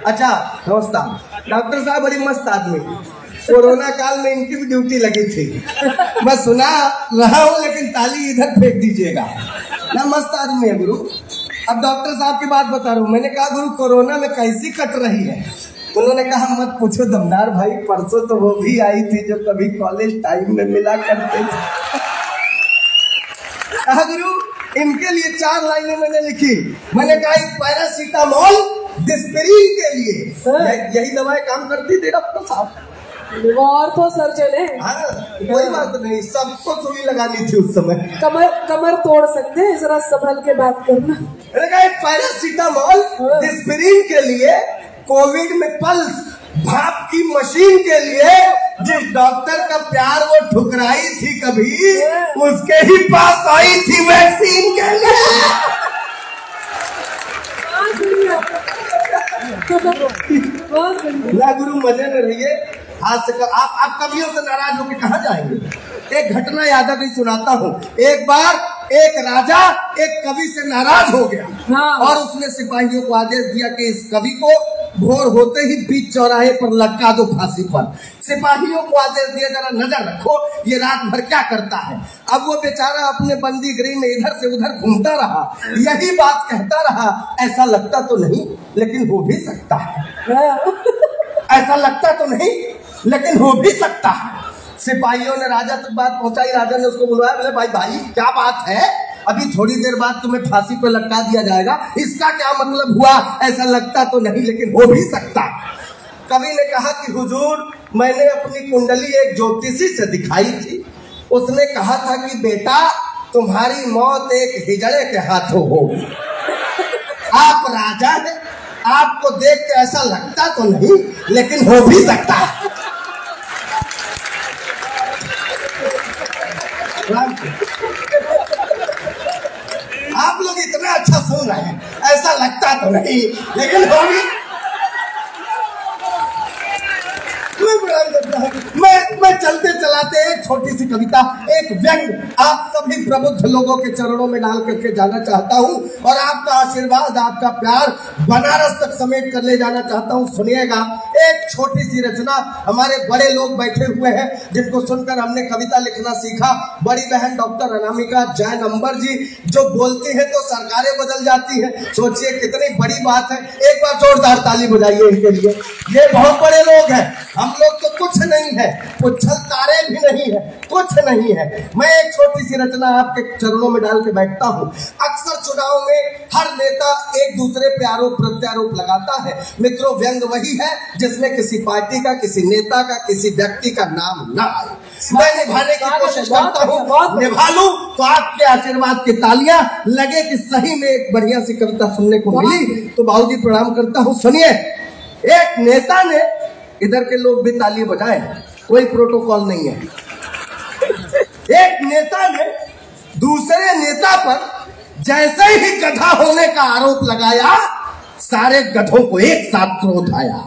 अच्छा नमस्कार। डॉक्टर साहब बड़ी मस्त आदमी, कोरोना काल में इनकी भी ड्यूटी लगी थी। मैं सुना रहा हूँ, लेकिन ताली इधर फेंक दीजिएगा ना। मस्त आदमी है गुरु। अब डॉक्टर साहब की बात बता रहा हूँ। मैंने कहा गुरु कोरोना में कैसी कट रही है? उन्होंने कहा मत पूछो दमदार भाई, परसों तो वो भी आई थी जो कभी कॉलेज टाइम में मिला करते थे। कहा गुरु इनके लिए 4 लाइनें मैंने लिखी। मैंने कहा एक पैरासीटामोल डिस्पेरिन के लिए, यही दवाएं काम करती थी डॉक्टर साहब। और तो सर्जन है। हाँ कोई बात नहीं, सबको सुई लगानी थी उस समय। कमर तोड़ सकते हैं, जरा संभल के बात करना। मैंने कहा एक पैरासीटामोल डिस्पेरिन के लिए, कोविड में पल्स भाप की मशीन के लिए, जिस डॉक्टर का प्यार वो ठुकराई थी कभी, उसके ही पास आई थी वैक्सीन के लिए। ना गुरु मजे में रहिए। आज से आप कवियों से नाराज होकर कहाँ जाएंगे? एक घटना याद है सुनाता हूँ। एक बार एक राजा एक कवि से नाराज हो गया और उसने सिपाहियों को आदेश दिया कि इस कवि को भोर होते ही बीच चौराहे पर लटका दो फांसी पर। सिपाहियों को आदेश दिया जरा नजर रखो ये रात भर क्या करता है। अब वो बेचारा अपने बंदी गृह में इधर से उधर घूमता रहा, यही बात कहता रहा, ऐसा लगता तो नहीं लेकिन हो भी सकता है, ऐसा लगता तो नहीं लेकिन हो भी सकता है। सिपाहियों ने राजा तक बात पहुंचाई। राजा ने उसको बुलवाया, बोले भाई भाई क्या बात है, अभी थोड़ी देर बाद तुम्हें फांसी पर लटका दिया जाएगा, इसका क्या मतलब हुआ? ऐसा लगता तो नहीं लेकिन हो भी सकता। कवि ने कहा कि हुजूर मैंने अपनी कुंडली एक ज्योतिषी से दिखाई थी, उसने कहा था कि बेटा तुम्हारी मौत एक हिजड़े के हाथों होगी। आप राजा हैं, आपको देख के ऐसा लगता तो नहीं लेकिन हो भी सकता है। आप लोग इतना अच्छा सुन रहे हैं, ऐसा लगता तो नहीं लेकिन हो भी। मैं चलते चलाते एक छोटी सी कविता, एक व्यंग आप सभी प्रबुद्ध लोगों के चरणों में डाल करके जाना चाहता हूँ और आपका आशीर्वाद आपका प्यार बनारस तक समेट कर ले जाना चाहता हूँ। सुनिएगा, एक छोटी सी रचना, हमारे बड़े लोग बैठे हुए हैं जिनको सुनकर हमने कविता लिखना सीखा। बड़ी बहन डॉक्टर अनामिका जय नंबर जी जो बोलती है तो सरकारें बदल जाती है। सोचिए कितनी बड़ी बात है। एक बार जोरदार ताली बजाइए इनके लिए। ये बहुत बड़े लोग हैं, हम लोग तो कुछ नहीं है, उछल तारे भी नहीं है, कुछ नहीं है। मैं एक छोटी सी रचना आपके चरणों में डाल के बैठता हूँ। अक्सर चुनाव में हर नेता एक दूसरे पे आरोप प्रत्यारोप लगाता है। मित्रों, व्यंग वही है जिसमें किसी पार्टी का, किसी नेता का, किसी व्यक्ति का नाम ना आए। मैं निभाने की कोशिश करता हूँ, निभा लूं तो आपके आशीर्वाद की तालियां लगे कि सही में एक बढ़िया सी कविता सुनने को मिली। तो बाबूजी प्रणाम करता हूँ। सुनिए, एक नेता ने, इधर के लोग भी ताली बजाएं, कोई प्रोटोकॉल नहीं है। एक नेता ने दूसरे नेता पर जैसे ही गधा होने का आरोप लगाया, सारे गधों को एक साथ क्रोध आया।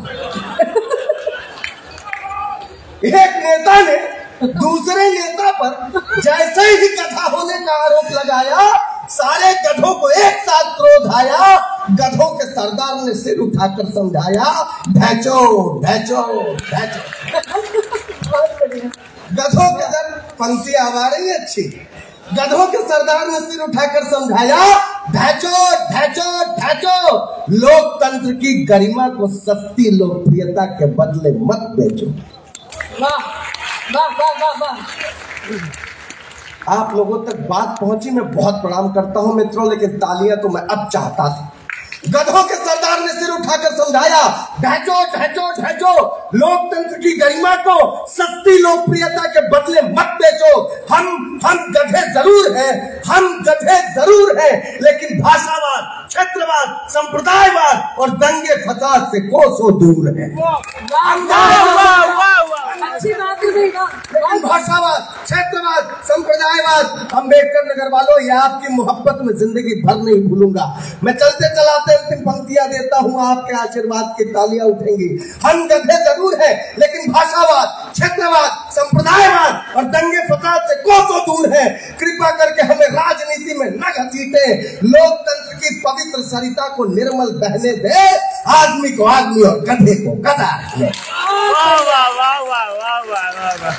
एक नेता ने दूसरे नेता पर जैसे ही गधा होने का आरोप लगाया, सारे गधों को एक साथ क्रोध आया। गधों के सरदार ने सिर उठाकर समझाया, ढैचो ढैचो ढैचो। गधों के दर पंक्ति आ रही है अच्छी। गधों के सरदार ने सिर उठाकर समझाया, ढैचो ढैचो ढैचो। लोकतंत्र की गरिमा को सस्ती लोकप्रियता के बदले मत बेचो। वाह वाह वाह वाह वाह। आप लोगों तक बात पहुंची, मैं बहुत प्रणाम करता हूं मित्रों, लेकिन तालियां तो मैं अब चाहता था। गधों के सरदार ने सिर उठाकर समझाया, ढैचो ढैचो ढैचो। लोकतंत्र की गरिमा को सस्ती लोकप्रियता के बदले मत बेचो। हम गधे जरूर हैं, हम गधे जरूर हैं, लेकिन भाषावाद, क्षेत्रवाद, संप्रदायवाद और दंगे फसाद से कोसों दूर है। अच्छी बात है। भाषावाद, क्षेत्रवाद, संप्रदायवाद, अम्बेडकर नगर वालों, ये आपकी मोहब्बत में जिंदगी भर नहीं भूलूंगा। मैं चलते चलाते अंतिम पंक्तियां देता हूँ, आपके आशीर्वाद की तालियां उठेंगी। हम गधे जरूर हैं, लेकिन भाषावाद, क्षेत्रवाद, संप्रदायवाद और दंगे फसाद से कोसों दूर है। कृपा करके हमें राजनीति में न घसीटे। लोकतंत्र की पवित्र सरिता को निर्मल बहने दे। आदमी को आदमी और गधे को गधा रखे। वाह वाह वाह वाह वाह वाह वाह वाह।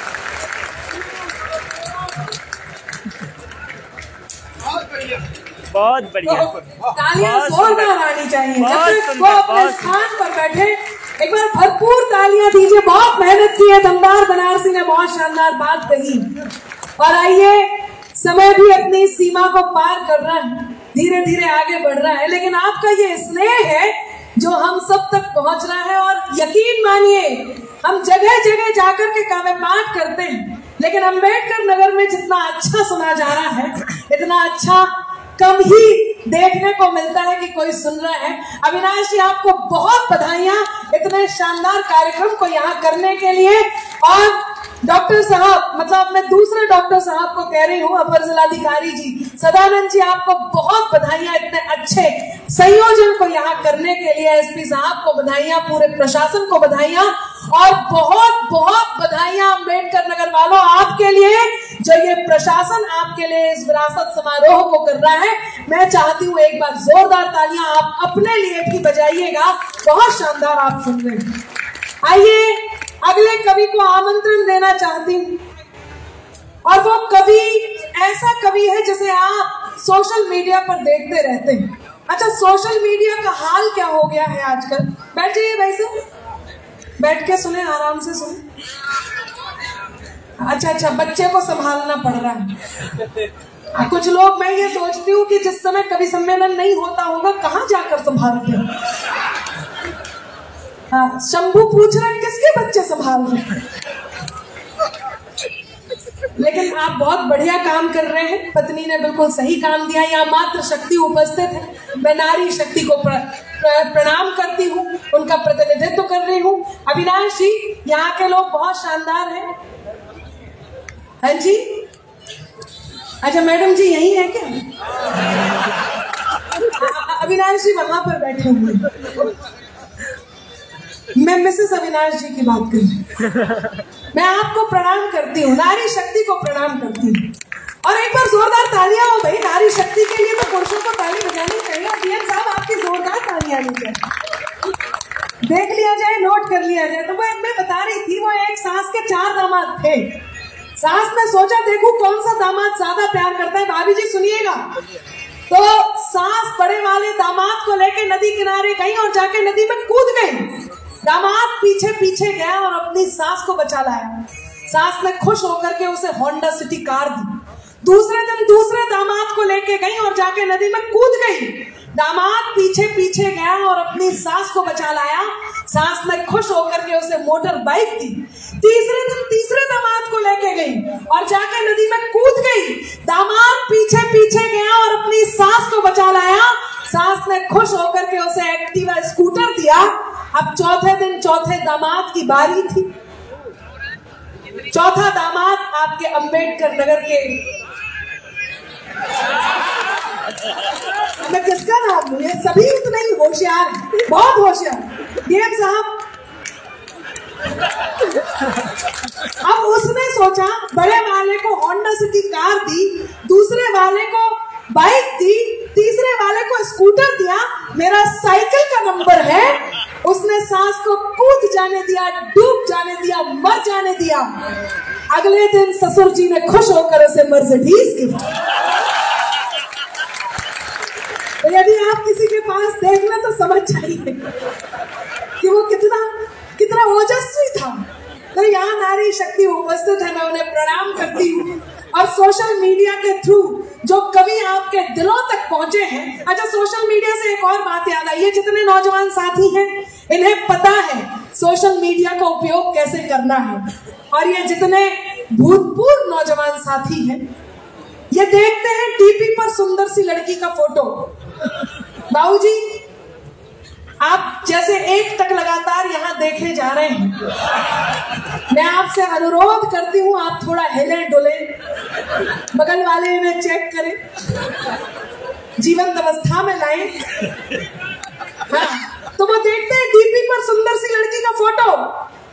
बहुत बढ़िया, तालियां जोरदार आनी चाहिए। जब तक वो अपने स्थान पर बैठे, एक बार भरपूर तालियां दीजिए। बहुत मेहनत की है, दमदार बनारसी ने बहुत शानदार बात कही। और आइए, समय भी अपनी सीमा को पार कर रहा है, धीरे धीरे आगे बढ़ रहा है, लेकिन आपका ये स्नेह है जो हम सब तक पहुंच रहा है। और यकीन मानिए, हम जगह जगह जाकर के काव्य पाठ करते हैं, लेकिन अम्बेडकर नगर में जितना अच्छा सुना जा रहा है, इतना अच्छा कम ही देखने को मिलता है कि कोई सुन रहा है। अविनाश जी, आपको बहुत बधाइयां इतने शानदार कार्यक्रम को यहाँ करने के लिए। और डॉक्टर साहब, मतलब मैं दूसरे डॉक्टर साहब को कह रही हूँ, अपर जिलाधिकारी जी सदानंद जी, आपको बहुत बधाइयां इतने अच्छे संयोजन को यहाँ करने के लिए। एसपी साहब को बधाइयां, पूरे प्रशासन को बधाइयां, और बहुत बहुत बधाइयां अम्बेडकर नगर वालों आपके लिए, जो ये प्रशासन आपके लिए इस विरासत समारोह को कर रहा है। मैं चाहती हूँ एक बार जोरदार तालियां आप अपने लिए भी बजाइएगा। बहुत शानदार आप सुन रहे हैं। आइए, अगले कवि को आमंत्रण देना चाहती हूँ, और वो कवि ऐसा कवि है जिसे आप सोशल मीडिया पर देखते रहते हैं। अच्छा, सोशल मीडिया का हाल क्या हो गया है आजकल? बैठ जाइए भाई साहब, बैठ के सुने, आराम से सुने। अच्छा, बच्चे को संभालना पड़ रहा है। कुछ लोग, मैं ये सोचती हूँ कि जिस समय कवि सम्मेलन नहीं होता होगा, कहाँ जाकर संभालते हो? हाँ, शंभू पूछ रहा है किसके बच्चे संभाल रहे हैं। लेकिन आप बहुत बढ़िया काम कर रहे हैं। पत्नी ने बिल्कुल सही काम दिया। यहाँ मात्र शक्ति उपस्थित है, मैं नारी शक्ति को प्रणाम करती हूँ, उनका प्रतिनिधित्व कर रही हूँ। अविनाश जी, यहाँ के लोग बहुत शानदार हैं। हाँ जी, अच्छा मैडम जी यही है क्या? अविनाश जी वहां पर बैठे हुए। मैं मिसेस अविनाश जी की बात कर रही। मैं आपको प्रणाम करती हूँ, नारी शक्ति को प्रणाम करती हूँ। और एक बार जोरदार तालियां हो भाई, नारी शक्ति के लिए तो पुरुषों को ताली बजानी चाहिए। डीएम साहब, आपकी जोरदार तालियां ली जाए। देख लिया जाए, नोट कर लिया जाए। तो मैं बता रही थी, वो एक सास के 4 दामाद थे। सास ने सोचा देखूं कौन सा दामाद ज्यादा प्यार करता है। भाभी जी सुनिएगा। तो सास बड़े वाले दामाद को लेके नदी किनारे गई और जाके नदी में कूद गई। दामाद पीछे पीछे गया और अपनी सास को बचा लाया। सास ने खुश होकर के उसे होंडा सिटी कार दी। दूसरे दिन दूसरे दामाद को लेके गई और जाके नदी में कूद गई। दामाद पीछे पीछे गया और अपनी सास को बचा लाया। सास ने खुश होकर के उसे मोटर बाइक दी। तीसरे दिन तीसरे दामाद को लेके गई और जाके नदी में कूद गई। दामाद पीछे पीछे गया और अपनी सास को बचा लाया। सास ने खुश होकर के उसे एक्टिवा स्कूटर दिया। अब चौथे दिन चौथे दामाद की बारी थी। चौथा दामाद आपके अंबेडकर नगर के, मैं किसका नाम लूं? ये सभी उतने ही होशियार, बहुत होशियार। डीएम साहब, अब उसने सोचा बड़े वाले को होंडा सिटी कार दी, दूसरे वाले को बाइक दी, तीसरे वाले को स्कूटर दिया, मेरा साइकिल का नंबर है। उसने सास को कूद जाने दिया, डूब जाने दिया, मर जाने दिया। अगले दिन ससुर जी ने खुश होकर उसे मर्सिडीज गिफ्ट। तो यदि आप किसी के पास देख लें तो समझ जाइए कि वो कितना ओजस्वी था। तो यहाँ नारी शक्ति उपस्थित है, मैं उन्हें प्रणाम करती हूँ। और सोशल मीडिया के थ्रू जो कवि आपके दिलों तक पहुंचे हैं। अच्छा, सोशल मीडिया से एक और बात याद आई है, जितने नौजवान साथी हैं इन्हें पता है सोशल मीडिया का उपयोग कैसे करना है। और ये जितने भूतपूर्व नौजवान साथी हैं ये देखते हैं टीपी पर सुंदर सी लड़की का फोटो। बाबूजी, आप जैसे एक तक लगातार यहाँ देखे जा रहे हैं, मैं आपसे अनुरोध करती हूँ आप थोड़ा हिले डुले, बगल वाले में चेक करें, जीवंत अवस्था में लाएं। हाँ, तो वो देखते हैं डीपी पर सुंदर सी लड़की का फोटो,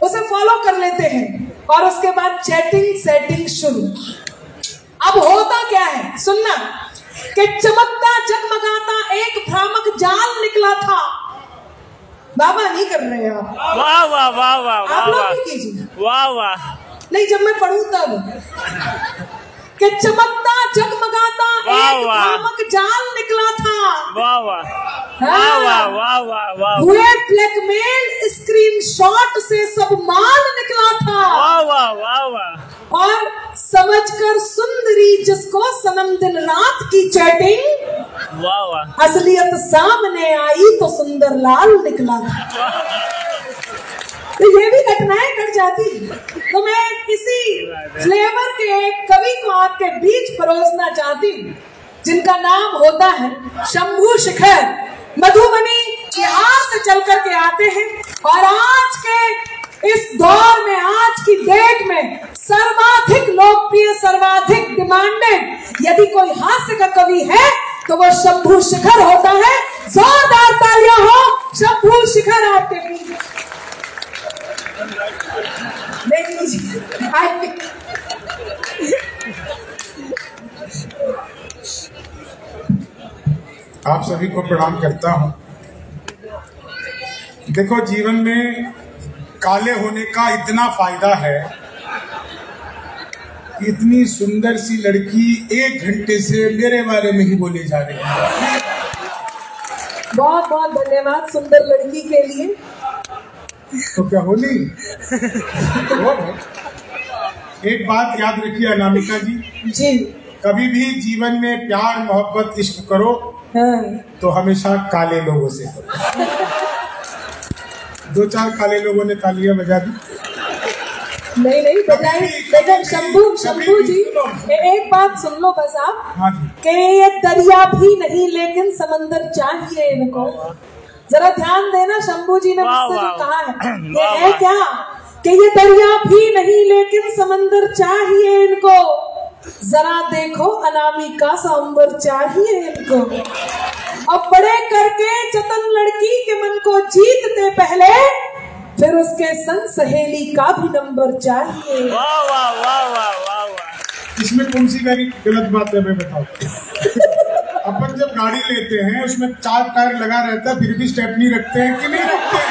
उसे फॉलो कर लेते हैं और उसके बाद चैटिंग सेटिंग शुरू। अब होता क्या है सुनना, कि चमकता जगमगाता एक भ्रामक जाल निकला था। बाबा नहीं कर रहे हैं आप? वाह वाह वाह वाह आप लोग भी कीजिए। वाह वाह। नहीं, जब मैं पढ़ूं तब, कि चमकता जगमगाता एक भ्रामक जाल निकला था। वाह वाह वाह वाह वाह वाह वाह। हुए ब्लैकमेल स्क्रीनशॉट से सब माल निकला था। वाह वाह वाह वाह। और समझकर सुंदरी जिसको सनम दिन रात की चैटिंग, वाह वाह, असलियत सामने आई तो सुंदर लाल निकला था। तो ये भी घटनाएं घट जाती। तो मैं किसी फ्लेवर के एक कवि को आपके बीच परोसना चाहती हूँ, जिनका नाम होता है शंभू शिखर। मधुबनी बिहार से चल करके आते हैं और आज के इस दौर में, आज की डेट में सर्वाधिक लोकप्रिय, सर्वाधिक डिमांडेड यदि कोई हास्य का कवि है तो वो शंभू शिखर होता है। जोरदार तालियां हो शंभू शिखर आपके बीच। देख लीजिए, आप सभी को प्रणाम करता हूं। देखो, जीवन में काले होने का इतना फायदा है कि इतनी सुंदर सी लड़की 1 घंटे से मेरे बारे में ही बोले जा रही है। बहुत बहुत धन्यवाद सुंदर लड़की के लिए। तो क्या होली? एक बात याद रखिए अनामिका जी, कभी भी जीवन में प्यार मोहब्बत इश्क करो तो हमेशा काले लोगों से करो। 2-4 काले लोगों ने तालियां बजा दी। नहीं बजाई। लेकिन शंभू जी, एक बात सुन लो बस आप। हाँ जी। कि ये दरिया भी नहीं लेकिन समंदर चाहिए इनको। जरा ध्यान देना, शंभू जी ने मुझसे जो कहा है ये है क्या, कि ये दरिया भी नहीं लेकिन समंदर चाहिए इनको। जरा देखो अनामिका सा अंबर चाहिए इनको। अब बड़े करके चतन लड़की के मन को जीतते पहले, फिर उसके संग सहेली का भी नंबर चाहिए। वाह वाह वाह वाह वाह वाह। इसमें कौन सी मेरी गलत बात है मैं बताऊं? अपन जब गाड़ी लेते हैं उसमें 4 टायर लगा रहता है, फिर भी स्टेपनी रखते हैं कि नहीं रखते हैं?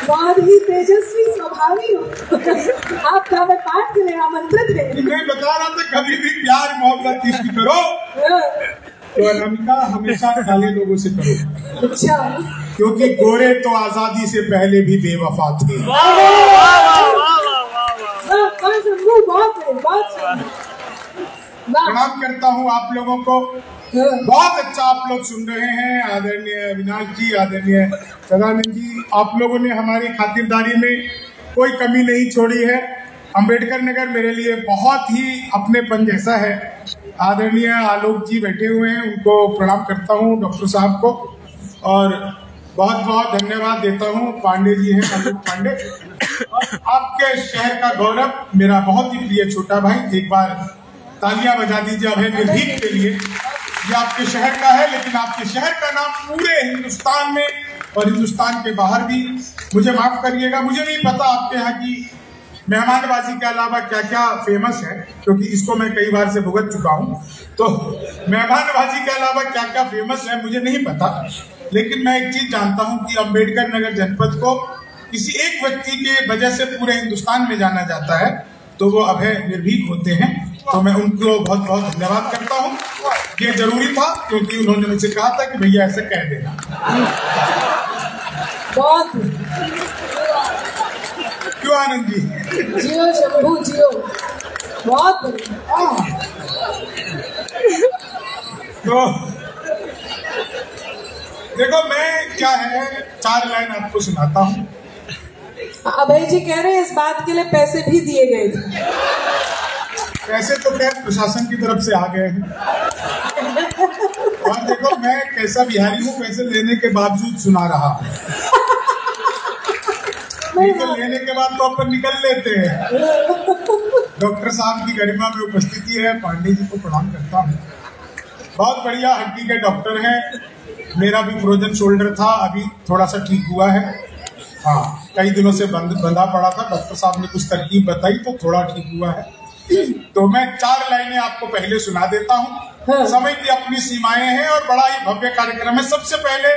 बहुत ही तेजस्वी स्वभावी हो। आप काव्य पाठ के लिए आमंत्रित हैं। मैं बता रहा था कभी भी प्यार मोहब्बत इश्क करो तो अनामिका हमेशा काले लोगों से करो। अच्छा, क्योंकि गोरे तो आजादी से पहले भी बेवफा थे। प्रणाम करता हूँ आप लोगों को। बहुत अच्छा आप लोग सुन रहे हैं। आदरणीय अविनाश जी, आदरणीय सदानंद जी, आप लोगों ने हमारी खातिरदारी में कोई कमी नहीं छोड़ी है। अंबेडकर नगर मेरे लिए बहुत ही अपनेपन जैसा है। आदरणीय आलोक जी बैठे हुए हैं, उनको प्रणाम करता हूँ, डॉक्टर साहब को, और बहुत बहुत धन्यवाद देता हूँ। पांडे जी हैं, आलोक पांडे, आपके शहर का गौरव, मेरा बहुत ही प्रिय छोटा भाई। एक बार तालियां बजा दीजिए अभय निर्भीक के लिए। ये आपके शहर का है, लेकिन आपके शहर का नाम पूरे हिंदुस्तान में और हिंदुस्तान के बाहर भी, मुझे माफ करिएगा, मुझे नहीं पता आपके यहाँ की मेहमानबाजी के अलावा क्या क्या फेमस है, क्योंकि इसको मैं कई बार से भुगत चुका हूँ। तो मेहमानबाजी के अलावा क्या क्या फेमस है मुझे नहीं पता, लेकिन मैं एक चीज जानता हूँ कि अंबेडकर नगर जनपद को किसी एक व्यक्ति के वजह से पूरे हिंदुस्तान में जाना जाता है, तो वो अभय निर्भीक होते हैं। तो मैं उनको बहुत बहुत धन्यवाद करता हूँ। ये जरूरी था, क्योंकि उन्होंने मुझसे कहा था कि भैया ऐसे कह देना। बहुत क्यों आनंद जी? जियो शंभू जियो, बहुत बढ़िया। तो देखो, मैं क्या है 4 लाइन आपको सुनाता हूँ। अभय जी कह रहे हैं इस बात के लिए पैसे भी दिए गए थे। पैसे तो खैर प्रशासन की तरफ से आ गए हैं। और देखो, मैं कैसा बिहारी हूँ, पैसे लेने के बावजूद सुना रहा हूँ। तो लेने के बाद तो अपन निकल लेते हैं। डॉक्टर साहब की गरिमा में उपस्थिति है, पांडे जी को प्रणाम करता हूँ। बहुत बढ़िया हड्डी के डॉक्टर हैं। मेरा भी फ्रोजन शोल्डर था, अभी थोड़ा सा ठीक हुआ है। हाँ, कई दिनों से बंधा पड़ा था, डॉक्टर साहब ने कुछ तरकीब बताई तो थोड़ा ठीक हुआ है। तो मैं 4 लाइनें आपको पहले सुना देता हूँ। समय की अपनी सीमाएं हैं और बड़ा ही भव्य कार्यक्रम है। सबसे पहले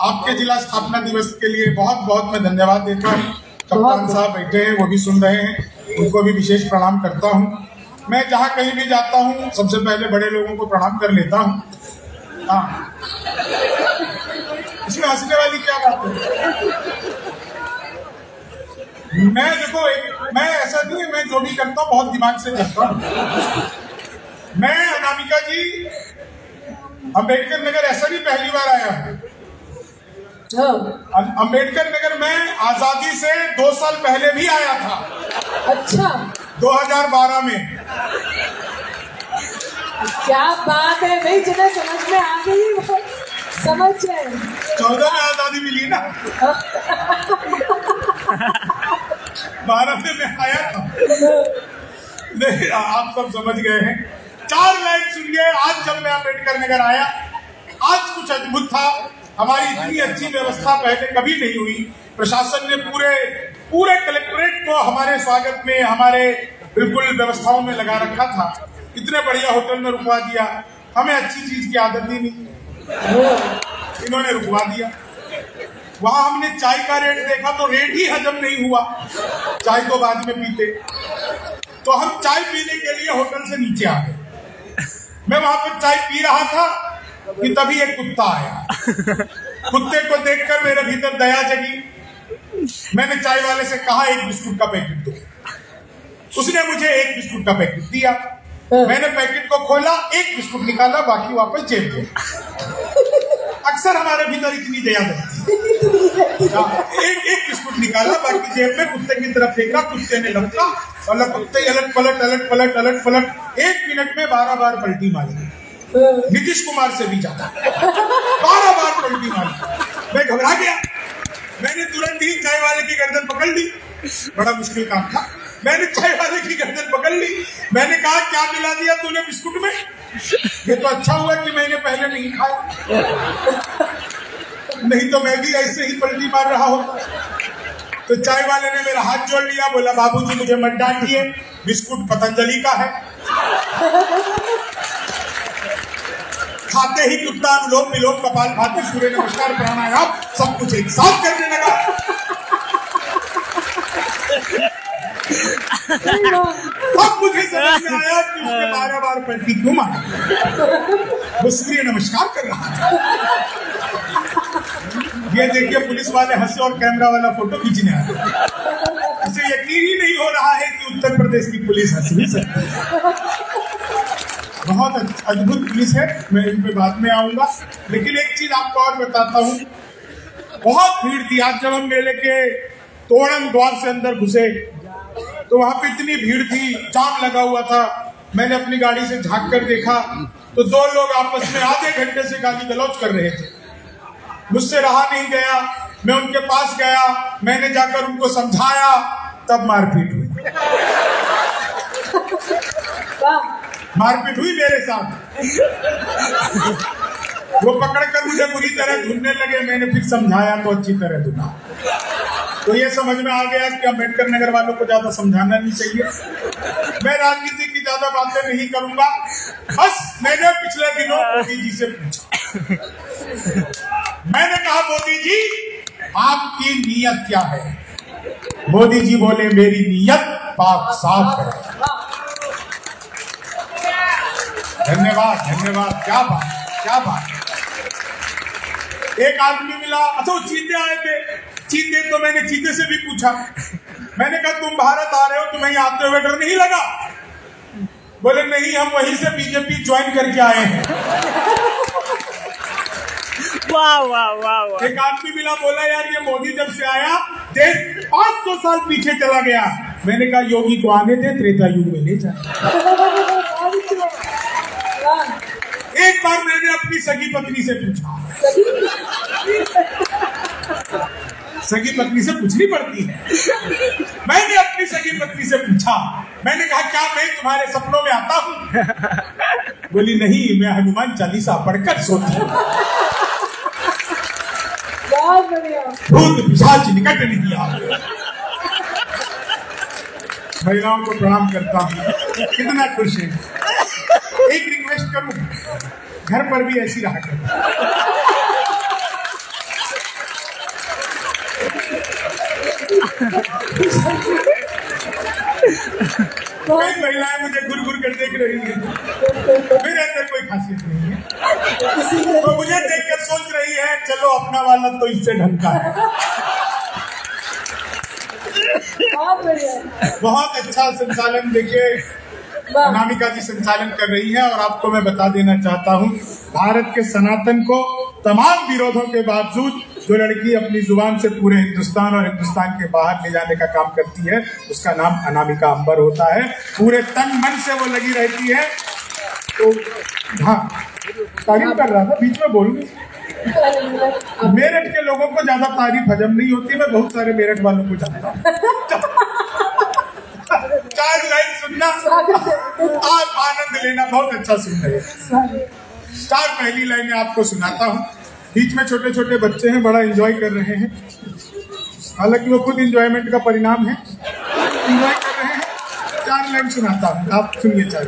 आपके जिला स्थापना दिवस के लिए बहुत बहुत मैं धन्यवाद देता हूँ। कप्तान साहब बैठे हैं, वो भी सुन रहे हैं, उनको भी विशेष प्रणाम करता हूँ। मैं जहाँ कहीं भी जाता हूँ सबसे पहले बड़े लोगों को प्रणाम कर लेता हूँ। हाँ, इसमें हंसने वाली क्या बात है? मैं देखो, मैं ऐसा नहीं है, मैं जो भी करता हूँ बहुत दिमाग से करता हूँ। मैं अनामिका जी अंबेडकर नगर ऐसा नहीं पहली बार आया हूँ। अंबेडकर नगर में आजादी से 2 साल पहले भी आया था। अच्छा, 2012 में। क्या बात है भाई, जिन्हें समझ में आ गई वो समझ जाए। 14 में आजादी मिली ना। 12 में मैं आया था। नहीं, आप सब समझ गए हैं। 4 लाइन सुनिए। आज जब मैं अंबेडकर नगर आया, आज कुछ अद्भुत था। हमारी इतनी अच्छी व्यवस्था पहले कभी नहीं हुई। प्रशासन ने पूरे कलेक्ट्रेट को हमारे स्वागत में, हमारे बिल्कुल व्यवस्थाओं में लगा रखा था। इतने बढ़िया होटल में रुकवा दिया। हमें अच्छी चीज की आदत ही नहीं, इन्होंने रुकवा दिया। वहां हमने चाय का रेट देखा तो रेट ही हजम नहीं हुआ। चाय तो बाद में पीते, तो हम चाय पीने के लिए होटल से नीचे आ गए। मैं वहां पर चाय पी रहा था कि तभी एक कुत्ता आया। कुत्ते को देखकर मेरे भीतर दया जगी। मैंने चाय वाले से कहा, 1 बिस्कुट का पैकेट दो। उसने मुझे 1 बिस्कुट का पैकेट दिया। मैंने पैकेट को खोला, 1 बिस्कुट निकाला, बाकी वापस जेब में। अक्सर हमारे भीतर इतनी दया रहती है। एक बिस्कुट निकाला, बाकी जेब में, कुत्ते की तरफ फेंका। कुत्ते ने लपका, मतलब कुत्ते अलट पलट 1 मिनट में 12 बार पलटी मारी। नीतीश कुमार से भी ज्यादा 12 बार पलटी मारी। मैं घबरा गया। मैंने तुरंत ही चाय वाले की गर्दन पकड़ ली। बड़ा मुश्किल काम था। मैंने चाय वाले की गर्दन पकड़ ली। मैंने कहा, क्या मिला दिया तूने बिस्कुट में? ये तो अच्छा हुआ कि मैंने पहले नहीं खाया, नहीं तो मैं भी ऐसे ही पलटी मार रहा होता। तो चाय वाले ने मेरा हाथ जोड़ लिया, बोला, बाबूजी मुझे मत डांटिए, बिस्कुट पतंजलि का है। खाते ही कुत्ता अनुलोम विलोम कपालभाति सूर्य नमस्कार प्राणायाम सब कुछ एक साथ करने लगा। अब मुझे समझ में आया कि उसने 12 बार पलटी क्यों मारी। वो सूर्य नमस्कार कर रहा था। ये देखिए पुलिस वाले हंसे और कैमरा वाला फोटो खींचने आ गया। उसे यकीन ही नहीं हो रहा है कि उत्तर प्रदेश की पुलिस हंस भी सकती है। बहुत अद्भुत पुलिस है, मैं इन पे बाद में आऊंगा। लेकिन एक चीज आपको और बताता हूँ, बहुत भीड़ थी आज जब हम मेले के तोरण द्वार से अंदर घुसे तो वहां पे इतनी भीड़ थी, जाम लगा हुआ था। मैंने अपनी गाड़ी से झांक कर देखा तो 2 लोग आपस में आधे घंटे से गाली गलौज कर रहे थे। मुझसे रहा नहीं गया, मैं उनके पास गया, मैंने जाकर उनको समझाया, तब मारपीट हुई। मारपीट हुई मेरे साथ। वो पकड़कर मुझे बुरी तरह धुनने लगे, मैंने फिर समझाया तो अच्छी तरह धुना। तो ये समझ में आ गया कि अम्बेडकर नगर वालों को ज्यादा समझाना नहीं चाहिए। मैं राजनीति की ज्यादा बातें नहीं करूंगा। बस मैंने पिछले दिनों मोदी जी से पूछा, मैंने कहा मोदी जी आपकी नीयत क्या है? मोदी जी बोले मेरी नीयत पाक साफ है। धन्यवाद धन्यवाद, क्या बात क्या बात। एक आदमी मिला, अच्छा वो चीते आए थे, चीते तो मैंने चीते से भी पूछा, मैंने कहा तुम भारत आ रहे हो, तुम्हें आते हुए डर नहीं लगा? बोले नहीं, हम वहीं से बीजेपी ज्वाइन करके आए हैं। वाह वाह वाह वाह। एक आदमी मिला, बोला यार ये मोदी जब से आया देश 500 साल पीछे चला गया। मैंने कहा योगी को आने दे, त्रेता युग में ले जाए। एक बार मैंने अपनी सगी पत्नी से पूछा, सगी पत्नी से पूछनी पड़ती है, मैंने अपनी सगी पत्नी से पूछा, मैंने कहा क्या मैं तुम्हारे सपनों में आता हूँ? बोली नहीं, मैं हनुमान चालीसा पढ़कर सोती हूँ। भूत पिशाच निकट नहीं आते। महिलाओं को प्रणाम करता हूँ, कितना खुश है। एक रिक्वेस्ट करूँ, घर पर भी ऐसी रहा करो। कई महिलाएं मुझे घुर घुर कर देख रही हैं, मेरे अंदर कोई खासियत नहीं है, तो मुझे देखकर सोच रही है चलो अपना वाला तो इससे ढंग का है। बहुत अच्छा संचालन, देखिए अनामिका जी संचालन कर रही है। और आपको मैं बता देना चाहता हूँ, भारत के सनातन को तमाम विरोधों के बावजूद जो लड़की अपनी जुबान से पूरे हिंदुस्तान और हिंदुस्तान के बाहर ले जाने का काम करती है, उसका नाम अनामिका अंबर होता है। पूरे तन मन से वो लगी रहती है। तो हाँ, तारीफ कर रहा था, बीच में बोल रही। मेरठ के लोगों को ज्यादा तारीफ हजम नहीं होती, मैं बहुत सारे मेरठ वालों को जानता हूँ। 4 लाइन सुनना, आप आनंद लेना, बहुत अच्छा सुन रहे हैं। 4 पहली लाइनें आपको सुनाता हूँ। बीच में छोटे छोटे बच्चे हैं, बड़ा एंजॉय कर रहे हैं, हालांकि वो खुद एंजॉयमेंट का परिणाम है, एंजॉय कर रहे हैं। 4 लाइन सुनाता हूँ, आप सुनिए। 4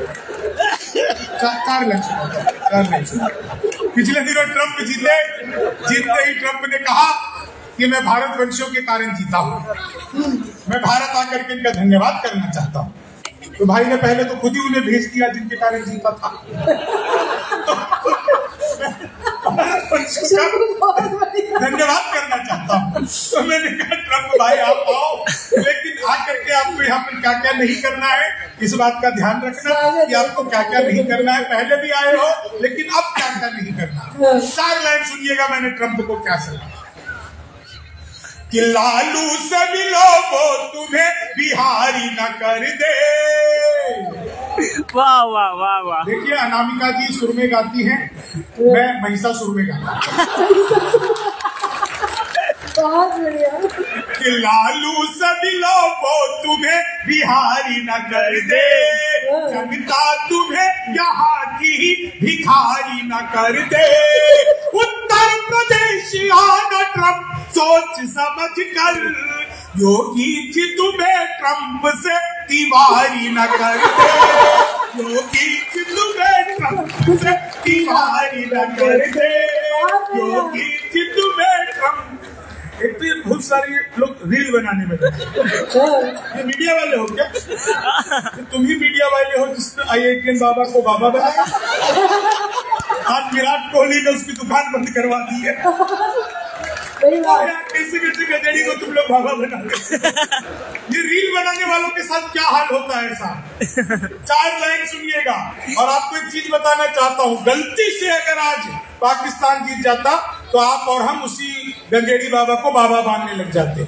लाइन सुनाता हूँ, 4 लाइन सुना। पिछले दिनों ट्रंप जीतते ही ट्रंप ने कहा कि मैं भारत वंशियों के कारण जीता हूँ, मैं भारत आकर के इनका धन्यवाद करना चाहता हूँ। तो भाई ने पहले तो खुद ही उन्हें भेज दिया जिनके कारण जीता था। धन्यवाद करना चाहता हूँ। तो मैंने कहा ट्रंप भाई आप आओ, लेकिन आकर के आपको यहाँ पर क्या क्या नहीं करना है, इस बात का ध्यान रखना कि आपको क्या क्या नहीं करना है। पहले भी आए हो, लेकिन अब क्या क्या नहीं करना। 4 लाइन सुनिएगा मैंने ट्रंप को क्या सुना। कि लालू से मिलो वो तुम्हें बिहारी न कर दे। वाह वाह वाह वाह। देखिए अनामिका जी सुर में गाती हैं, मैं महिषासुर में गाता हूँ। बहुत बढ़िया। कि लालू से मिलो वो तुम्हें बिहारी न कर दे, जनता तुम्हें यहाँ की भिखारी न कर दे। उत्तर प्रदेश आना ट्रंप सोच समझ कर, योगी जी तुम्हें ट्रंप से तिवारी न कर दे। योगी जी तुम्हें ट्रंप से तिवारी न कर दे। योगी जी तुम्हें ट्रंप। एक तो ये बहुत सारे लोग रील बनाने में ये मीडिया वाले हो क्या? तुम ही मीडिया वाले हो जिसने IITN बाबा को बाबा बनाया। आज विराट कोहली ने उसकी दुकान बंद करवा दी है। कैसे कैसे गजेड़ी को तुम लोग बाबा बनाते। ये रील बनाने वालों के साथ क्या हाल होता है साहब? 4 लाइन सुनिएगा और आपको एक चीज बताना चाहता हूँ। गलती से अगर आज पाकिस्तान जीत जाता तो आप और हम उसी गंगेड़ी बाबा को बाबा मानने लग जाते।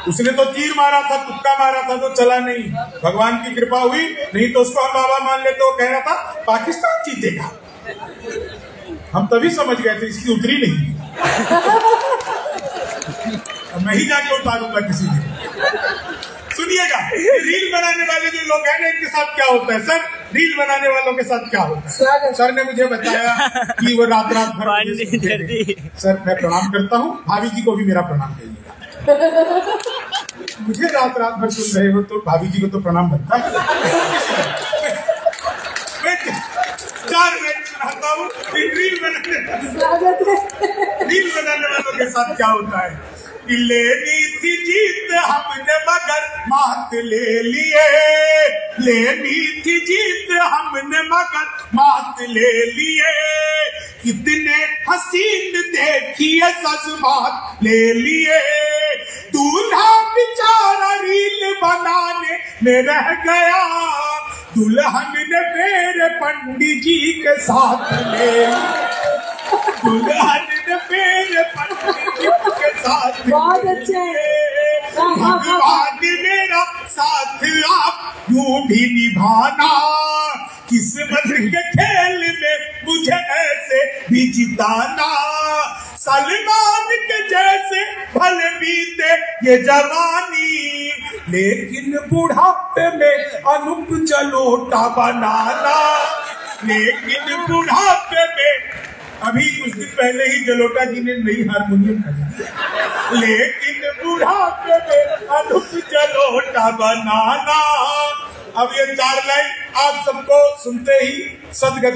उसने तो तीर मारा था, तुक्का मारा था तो चला नहीं, भगवान की कृपा हुई, नहीं तो उसको हम बाबा मान लेते। वो कह रहा था पाकिस्तान जीतेगा। हम तभी समझ गए थे इसकी उतरी नहीं। मैं ही जाके उतारूंगा किसी दिन। सुनिएगा, रील बनाने वाले जो लोग हैं ना, इनके साथ क्या होता है सर? रील बनाने वालों के साथ क्या होता है? सर ने मुझे बताया कि वो रात भर। सर मैं प्रणाम करता हूँ, भाभी जी को भी मेरा प्रणाम करिएगा। मुझे रात भर सुन रहे हो तो भाभी जी को तो प्रणाम बनता है। 4 मिनट सुनाता हूँ। रील बनाने वालों के साथ क्या होता है? लेनी थी जीत हमने मगर मात ले लिए, लेनी थी जीत हमने मगर मात ले लिए, कितने हसीन देखिए जज्बात ले लिए, दूल्हा बेचारा रील बनाने में रह गया, दुल्हन ने मेरे पंडित जी के साथ ले लिया, दुल्हन ने मेरे पंडित जी के साथ। बहुत अच्छे। भगवान मेरा साथ आप यूं भी निभाना, किस्मत के खेल में मुझे ऐसे भी जिताना, सलमान के जैसे भले बीते ये जवानी, लेकिन बुढ़ापे में अनूप जलोटा बनाना, लेकिन बुढ़ापे में। अभी कुछ दिन पहले ही जलोटा जी ने नई हारमोनियम खरीदी, लेकिन बुढ़ापे में अनूप जलोटा बनाना। अब ये 4 लाइन आप सबको सुनते ही सदगत